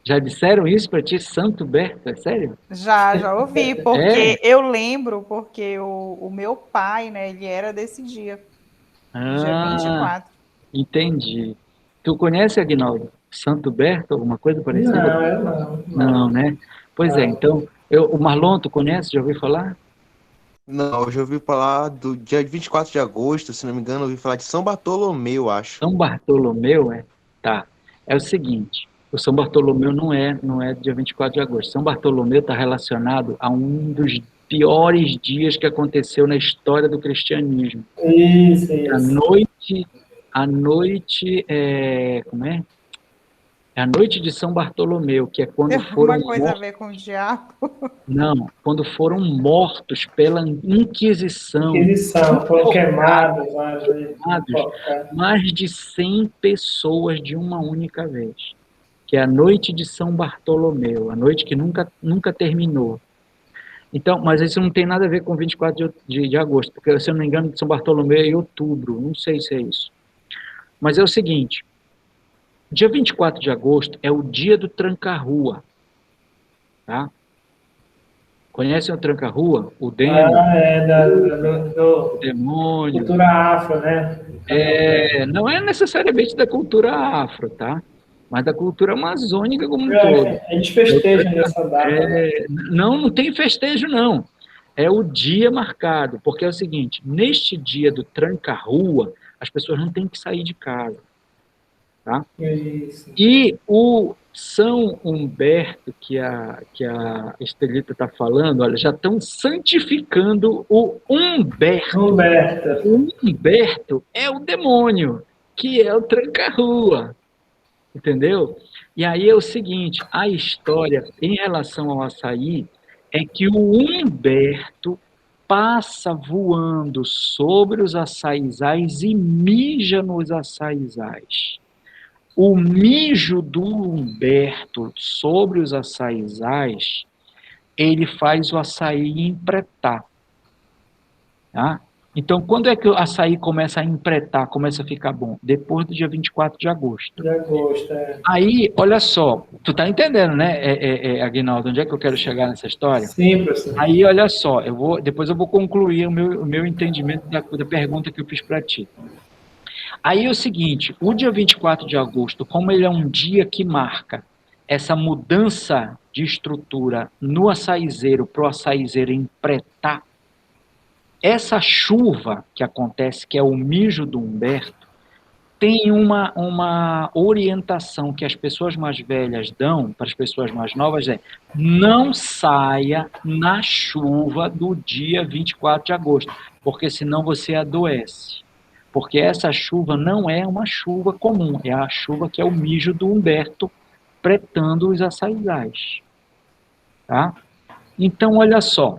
Já disseram isso para ti, Santo Berto? É sério? Já ouvi, porque eu lembro, porque o meu pai, né, ele era desse dia, dia 24. Entendi. Tu conhece, Aguinaldo? Santo Berto, alguma coisa parecida? Não, eu não. Não, né? Pois é, então, o Marlon, tu conhece? Já ouviu falar? Não, eu já ouvi falar do dia 24 de agosto, se não me engano, eu ouvi falar de São Bartolomeu, acho. São Bartolomeu, é? Tá. É o seguinte, o São Bartolomeu não é dia 24 de agosto. São Bartolomeu está relacionado a um dos piores dias que aconteceu na história do cristianismo. Isso. A noite, como é? É a noite de São Bartolomeu, que é quando Tem foram alguma coisa a mortos. ver com o diabo? Não, quando foram mortos pela Inquisição. Foram queimados. Mais de 100 pessoas de uma única vez. Que é a noite de São Bartolomeu, a noite que nunca terminou. Então, mas isso não tem nada a ver com 24 de agosto, porque, se eu não me engano, São Bartolomeu é em outubro, não sei se é isso. Mas é o seguinte, dia 24 de agosto é o dia do tranca-rua, tá? Conhecem o tranca-rua? O demo? Do demônio. Cultura afro, né? Não é necessariamente da cultura afro, tá? Mas da cultura amazônica como um todo. A gente festeja nessa data. Não tem festejo, não. É o dia marcado, porque é o seguinte, neste dia do tranca-rua, as pessoas não têm que sair de casa. Tá? Isso. E o São Humberto, que a Estelita está falando, olha, já estão santificando o Humberto. O Humberto é o demônio, que é o tranca-rua. Entendeu? E aí é o seguinte, a história em relação ao açaí é que o Humberto passa voando sobre os açaizais e mija nos açaizais. O mijo do Humberto sobre os açaizais, ele faz o açaí empretar. Tá? Então, quando é que o açaí começa a empretar, começa a ficar bom? Depois do dia 24 de agosto. Aí, olha só, tu tá entendendo, né, Aguinaldo, onde é que eu quero chegar nessa história? Sim, professor. Aí, olha só, depois eu vou concluir o meu entendimento da pergunta que eu fiz para ti. Aí é o seguinte, o dia 24 de agosto, como ele é um dia que marca essa mudança de estrutura no açaizeiro, para o açaizeiro empretar, essa chuva que acontece, que é o mijo do Humberto, tem uma orientação que as pessoas mais velhas dão para as pessoas mais novas, não saia na chuva do dia 24 de agosto, porque senão você adoece. Porque essa chuva não é uma chuva comum, é a chuva que é o mijo do Humberto pretando os açaizais. Tá? Então, olha só.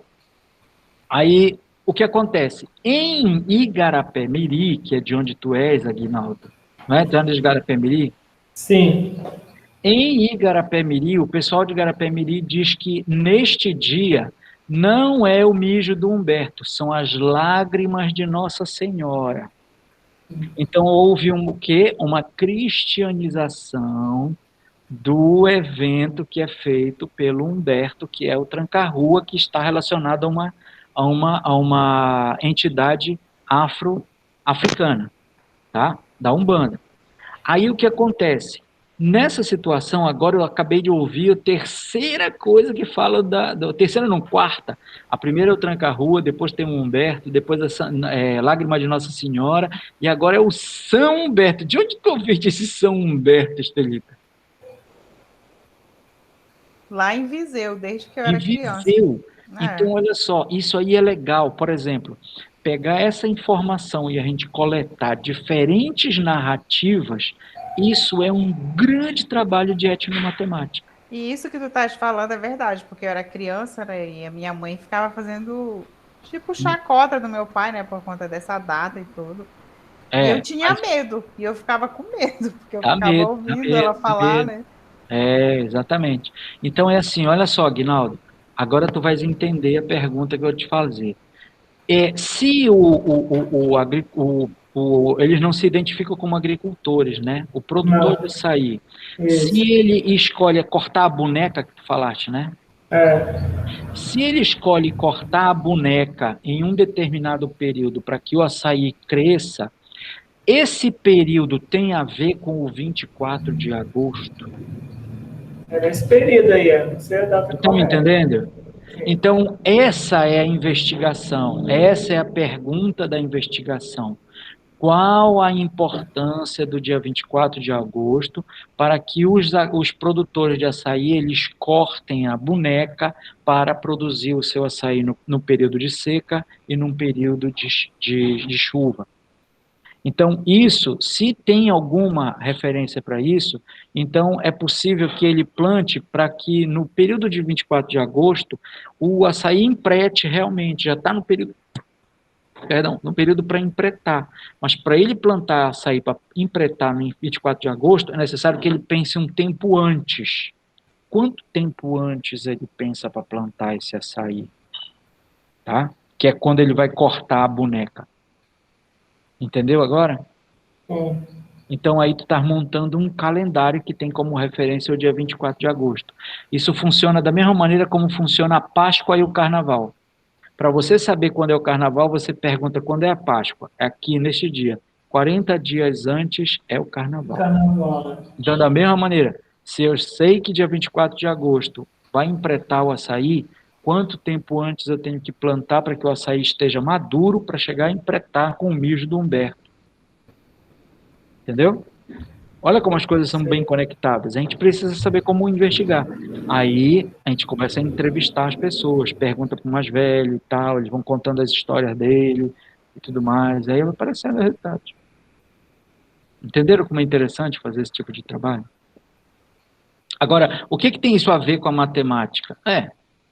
Aí, o que acontece? Em Igarapé-Miri, que é de onde tu és, Aguinaldo, não é? Tu é de Igarapé-Miri? Sim. Em Igarapé-Miri, o pessoal de Igarapé-Miri diz que neste dia Não é o mijo do Humberto, são as lágrimas de Nossa Senhora. Então houve o quê? Uma cristianização do evento que é feito pelo Humberto, que é o Tranca-Rua, que está relacionado a uma entidade africana, tá? Da Umbanda. Aí o que acontece? Nessa situação, agora eu acabei de ouvir a terceira coisa que fala terceira não, quarta. A primeira é o Tranca-Rua, depois tem o Humberto, depois Lágrima de Nossa Senhora, e agora é o São Humberto. De onde tu ouviste esse São Humberto, Estelita? Lá em Viseu, desde que eu era criança. Viseu. Então, olha só, isso aí é legal. Por exemplo, pegar essa informação e a gente coletar diferentes narrativas, isso é um grande trabalho de etnomatemática. E isso que tu estás falando é verdade, porque eu era criança, né, e a minha mãe ficava fazendo, tipo, chacota do meu pai, né, por conta dessa data e tudo. E eu tinha medo, e eu ficava com medo, porque eu ficava ouvindo ela falar, né. Exatamente. Então é assim, olha só, Guinaldo, agora tu vais entender a pergunta que eu te fazer. Se eles não se identificam como agricultores, né? O produtor de açaí, se ele escolhe cortar a boneca, que tu falaste, né? Se ele escolhe cortar a boneca em um determinado período para que o açaí cresça, esse período tem a ver com o 24 de agosto? É nesse período aí, não sei a data. Estão me entendendo? Então, essa é a investigação, essa é a pergunta da investigação. Qual a importância do dia 24 de agosto para que os produtores de açaí eles cortem a boneca para produzir o seu açaí no período de seca e num período de chuva? Então, isso, se tem alguma referência para isso, então é possível que ele plante para que no período de 24 de agosto o açaí emprete realmente, já está no período para empretar. Mas para ele plantar açaí para empretar no 24 de agosto, é necessário que ele pense um tempo antes. Quanto tempo antes ele pensa para plantar esse açaí? Tá? Que é quando ele vai cortar a boneca. Entendeu agora? Então aí tu está montando um calendário que tem como referência o dia 24 de agosto. Isso funciona da mesma maneira como funciona a Páscoa e o Carnaval. Para você saber quando é o Carnaval, você pergunta quando é a Páscoa. É aqui neste dia. 40 dias antes é o Carnaval. Então, da mesma maneira, se eu sei que dia 24 de agosto vai empretar o açaí, quanto tempo antes eu tenho que plantar para que o açaí esteja maduro para chegar a empretar com o mijo do Humberto? Entendeu? Olha como as coisas são bem conectadas. A gente precisa saber como investigar. Aí a gente começa a entrevistar as pessoas, pergunta para o mais velho e tal, eles vão contando as histórias dele e tudo mais. Aí vai aparecendo o resultado. Entenderam como é interessante fazer esse tipo de trabalho? Agora, o que tem isso a ver com a matemática?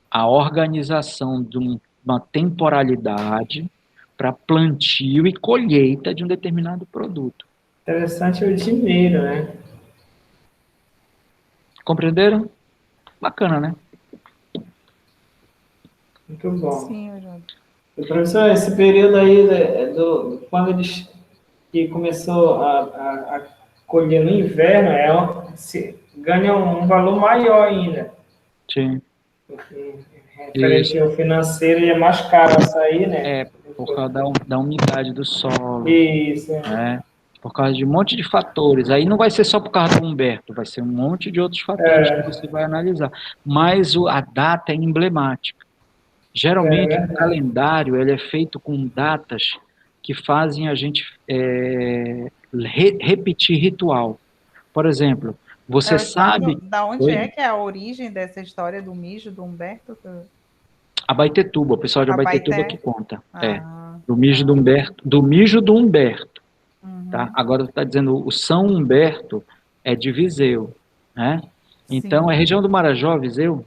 A organização de uma temporalidade para plantio e colheita de um determinado produto. Interessante é o dinheiro, né? Compreenderam? Bacana, né? Muito bom. Sim, Eugênio. Professor, esse período aí, quando eles que começou a colher no inverno, ganha um valor maior ainda. Sim. Referente ao financeiro, e é mais caro açaí, né? Por causa da umidade do solo. Isso. Por causa de um monte de fatores. Aí não vai ser só por causa do Humberto, vai ser um monte de outros fatores que você vai analisar. Mas a data é emblemática. Geralmente, o calendário ele é feito com datas que fazem a gente repetir ritual. Por exemplo, você sabe... Da onde é que é a origem dessa história do mijo do Humberto? Abaetetuba, o pessoal de Abaetetuba que conta. Do mijo do Humberto. Tá? Agora você está dizendo o São Humberto é de Viseu, né? Então, é região do Marajó, Viseu?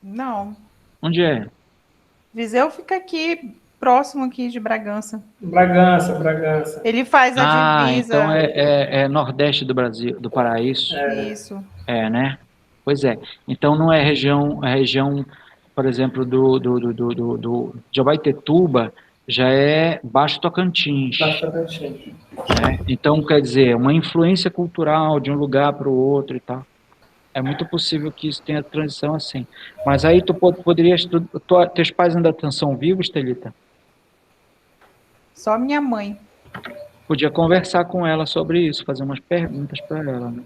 Não. Onde é? Viseu fica aqui, próximo aqui de Bragança. Bragança. Ele faz a divisa. Então é nordeste do Brasil, do Paraíso. Isso. Né? Pois é. Então não é região por exemplo, de Abaetetuba, já é Baixo Tocantins. Bastante. Né? Então, quer dizer, uma influência cultural de um lugar para o outro e tal. É muito possível que isso tenha transição assim. Mas aí tu poderias... teus pais ainda são vivos, Thelita? Só minha mãe. Podia conversar com ela sobre isso, fazer umas perguntas para ela, né?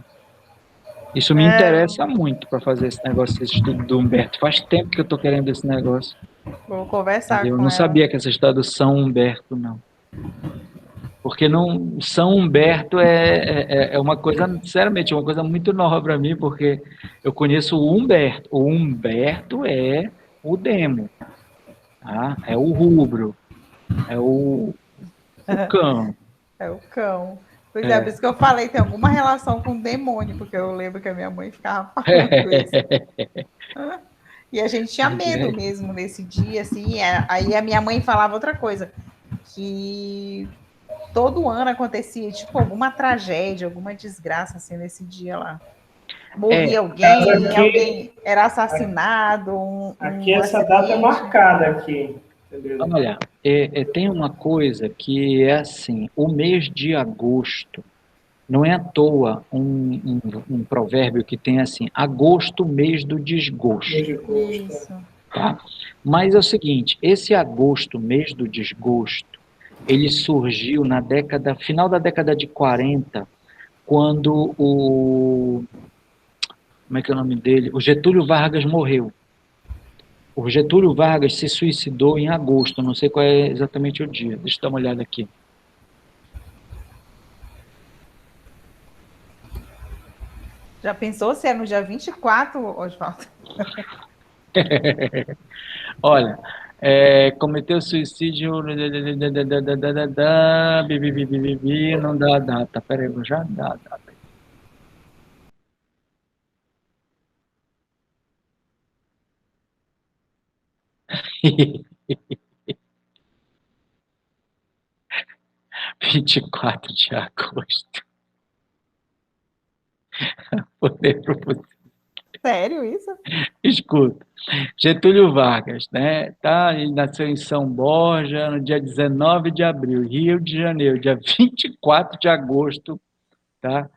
Isso me interessa muito para fazer esse negócio, esse estudo do Humberto. Faz tempo que eu estou querendo esse negócio. Vou conversar Eu com não ela. sabia que essa história do São Humberto, não. Porque não, São Humberto é uma coisa, sinceramente, é uma coisa muito nova para mim, porque eu conheço o Humberto. O Humberto é o demo, tá? É o rubro, é o cão. É o cão. Pois é, por isso que eu falei, tem alguma relação com o demônio, porque eu lembro que a minha mãe ficava falando isso. E a gente tinha medo mesmo nesse dia, assim. Aí a minha mãe falava outra coisa, que todo ano acontecia, tipo, alguma tragédia, alguma desgraça, assim, nesse dia lá. Morria alguém era assassinado. Aqui essa data é marcada aqui. Entendeu? Olha, tem uma coisa que é assim, o mês de agosto, não é à toa um provérbio que tem assim, agosto, mês do desgosto. Isso. Tá? Mas é o seguinte, esse agosto, mês do desgosto, ele surgiu final da década de 40, quando como é que é o nome dele? O Getúlio Vargas morreu. O Getúlio Vargas se suicidou em agosto, não sei qual é exatamente o dia, deixa eu dar uma olhada aqui. Já pensou se é no dia 24, Oswaldo? Olha, cometeu suicídio, não dá a data, peraí, já dá a data. Vinte e 24 de agosto. Poder propor. Sério isso? Escuta, Getúlio Vargas, né? Tá? Ele nasceu em São Borja no dia 19 de abril, Rio de Janeiro, dia 24 de agosto, tá?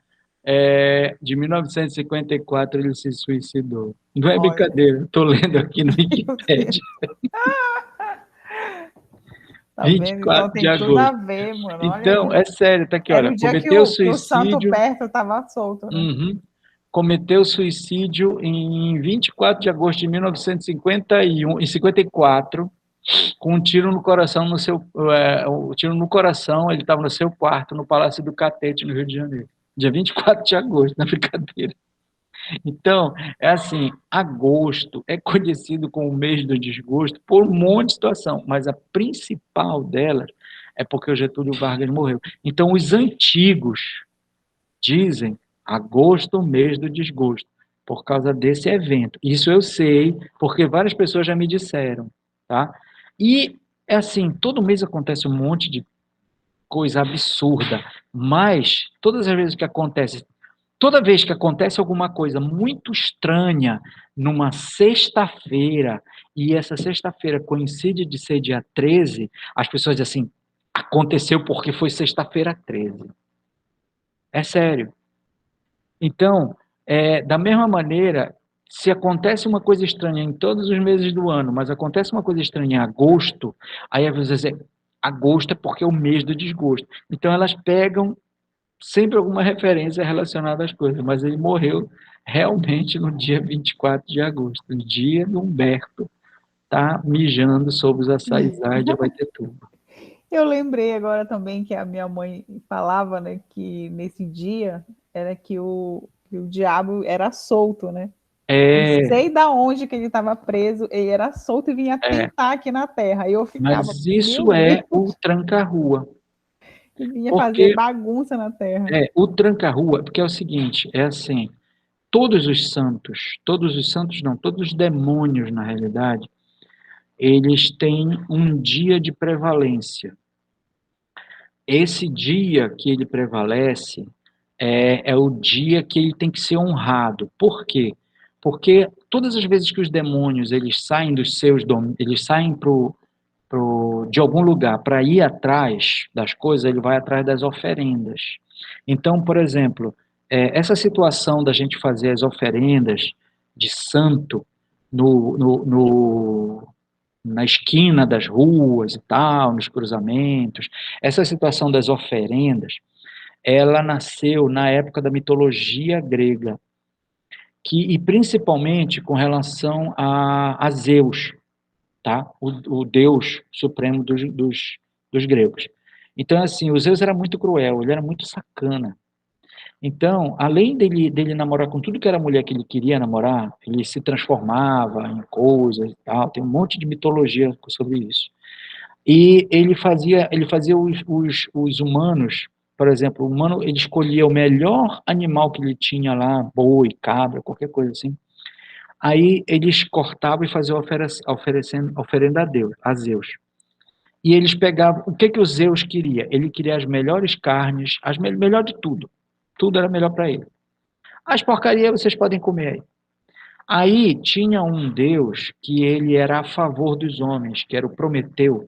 De 1954 ele se suicidou. Não é Olha. brincadeira, estou lendo aqui no Wikipedia. Tá vendo? 24 Então de tem tudo a agosto. ver, mano. Então, Olha aí. é sério, tá aqui, Era olha, o dia que cometeu o Santo suicídio. Berto estava solto, né? Cometeu suicídio em 24 de agosto de 1951, em 54, com um tiro no coração um tiro no coração, ele estava no seu quarto, no Palácio do Catete, no Rio de Janeiro. Dia 24 de agosto, na brincadeira. Então, é assim, agosto é conhecido como o mês do desgosto por um monte de situação, mas a principal delas é porque o Getúlio Vargas morreu. Então, os antigos dizem agosto, mês do desgosto, por causa desse evento. Isso eu sei, porque várias pessoas já me disseram, tá? E, é assim, todo mês acontece um monte de coisa absurda, mas toda vez que acontece alguma coisa muito estranha numa sexta-feira, e essa sexta-feira coincide de ser dia 13, as pessoas dizem assim, aconteceu porque foi sexta-feira 13. É sério. Então, da mesma maneira, se acontece uma coisa estranha em todos os meses do ano, mas acontece uma coisa estranha em agosto, aí às vezes agosto é porque é o mês do desgosto. Então elas pegam sempre alguma referência relacionada às coisas, mas ele morreu realmente no dia 24 de agosto, no dia do Humberto, tá mijando sobre os açaizais de Abaetetuba. Eu lembrei agora também que a minha mãe falava, né, que nesse dia era que o diabo era solto, né? Não sei da onde que ele estava preso, ele era solto e vinha tentar aqui na Terra. E eu ficava, mas isso é o tranca-rua. E vinha fazer bagunça na Terra. O tranca-rua, porque é o seguinte, é assim, todos os demônios, na realidade, eles têm um dia de prevalência. Esse dia que ele prevalece é o dia que ele tem que ser honrado. Por quê? Porque todas as vezes que os demônios eles saem dos seus eles saem de algum lugar para ir atrás das coisas, ele vai atrás das oferendas. Então, por exemplo, essa situação da gente fazer as oferendas de santo na esquina das ruas e tal, nos cruzamentos, essa situação das oferendas, ela nasceu na época da mitologia grega, e principalmente com relação a Zeus, tá? O deus supremo dos gregos. Então, assim, o Zeus era muito cruel, ele era muito sacana. Então, além dele namorar com tudo que era mulher que ele queria namorar, ele se transformava em coisas e tal, tem um monte de mitologia sobre isso. E ele fazia os humanos, por exemplo, o humano, ele escolhia o melhor animal que ele tinha lá, boi, cabra, qualquer coisa assim. Aí eles cortavam e faziam oferenda a Zeus. E eles pegavam, o que o Zeus queria? Ele queria as melhores carnes, melhor de tudo. Tudo era melhor para ele. As porcarias vocês podem comer aí. Aí tinha um deus que ele era a favor dos homens, que era o Prometeu.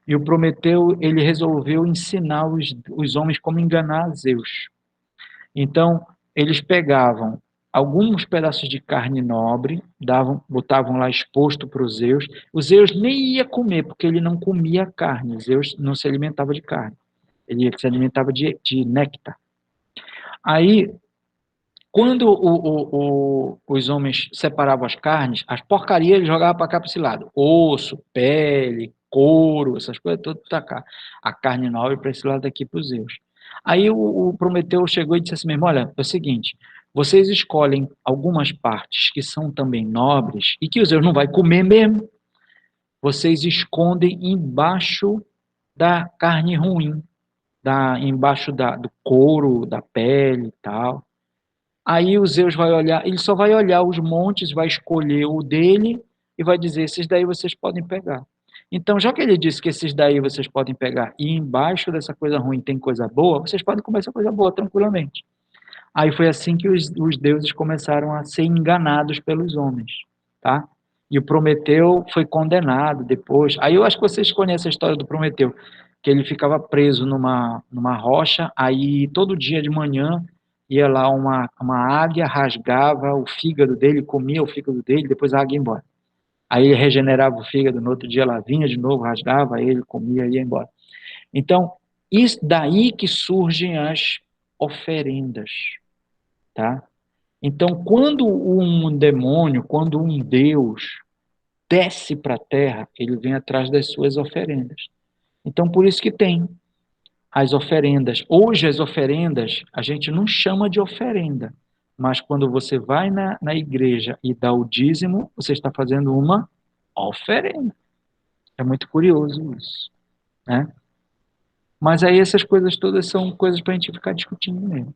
E o Prometeu, ele resolveu ensinar os homens como enganar Zeus. Então, eles pegavam alguns pedaços de carne nobre, botavam lá exposto para o Zeus. O Zeus nem ia comer, porque ele não comia carne. Zeus não se alimentava de carne. Ele se alimentava de néctar. Aí, quando os homens separavam as carnes, as porcarias eles jogavam para cá, para esse lado. Osso, pele, couro, essas coisas todas para cá. A carne nobre para esse lado aqui, para os Zeus. Aí o Prometeu chegou e disse assim mesmo, olha, é o seguinte, vocês escolhem algumas partes que são também nobres e que o Zeus não vai comer mesmo, vocês escondem embaixo da carne ruim, embaixo do couro, da pele e tal. Aí o Zeus vai olhar, ele só vai olhar os montes, vai escolher o dele e vai dizer, esses daí vocês podem pegar. Então, já que ele disse que esses daí vocês podem pegar e embaixo dessa coisa ruim tem coisa boa, vocês podem comer essa coisa boa tranquilamente. Aí foi assim que os deuses começaram a ser enganados pelos homens, tá? E o Prometeu foi condenado depois. Aí eu acho que vocês conhecem a história do Prometeu, que ele ficava preso numa rocha, aí todo dia de manhã ia lá uma águia, rasgava o fígado dele, comia o fígado dele, depois a águia ia embora. Aí ele regenerava o fígado, no outro dia ela vinha de novo, rasgava ele, comia e ia embora. Então, isso daí que surgem as oferendas, tá? Então, quando um demônio, quando um Deus desce para a terra, ele vem atrás das suas oferendas. Então, por isso que tem as oferendas. Hoje, as oferendas, a gente não chama de oferenda, mas quando você vai na igreja e dá o dízimo, você está fazendo uma oferenda. É muito curioso isso, né? Mas aí essas coisas todas são coisas para a gente ficar discutindo mesmo.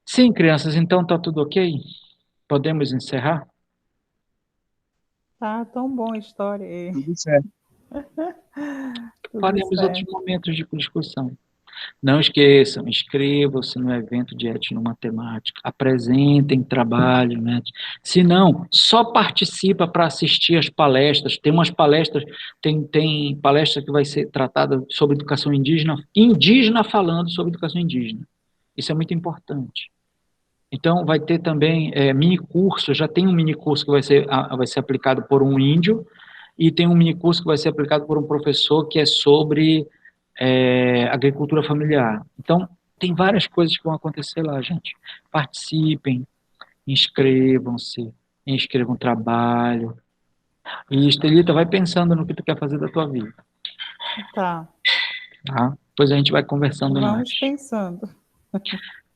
Sim, crianças, então está tudo ok? Podemos encerrar? Tá tão bom a história. Tudo certo. Faremos outros momentos de discussão. Não esqueçam, inscrevam-se no evento de etnomatemática, apresentem trabalho, né? Se não, só participa para assistir as palestras. Tem umas palestras, tem palestra que vai ser tratada sobre educação indígena falando sobre educação indígena. Isso é muito importante. Então, vai ter também mini curso, já tem um mini curso que vai ser aplicado por um índio, e tem um mini curso que vai ser aplicado por um professor que é sobre agricultura familiar. Então, tem várias coisas que vão acontecer lá, gente. Participem, inscrevam-se, inscrevam trabalho. E, Estelita, vai pensando no que tu quer fazer da tua vida. Tá. Tá? Depois a gente vai conversando mais. Vamos pensando.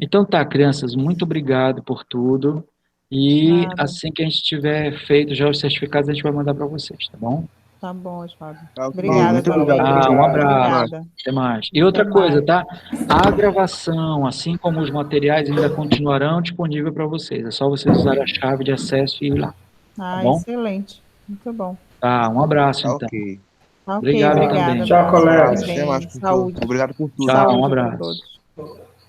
Então tá, crianças, muito obrigado por tudo. E Nada. assim que a gente tiver feito já os certificados, a gente vai mandar para vocês, tá bom? Tá bom, Osvaldo. Tá, Obrigada. muito obrigado. Um abraço. Obrigada. Até mais. E outra Até coisa, mais. tá? A gravação, assim como os materiais, ainda continuarão disponíveis para vocês. É só vocês usarem a chave de acesso e ir lá. Ah, bom? excelente. Muito bom. Tá, um abraço, Tá, então. ok. Ok, Obrigado obrigada. também. Tchau, colegas. Bem, Até mais, saúde. obrigado por tudo. Tchau, um Saúde para abraço. todos.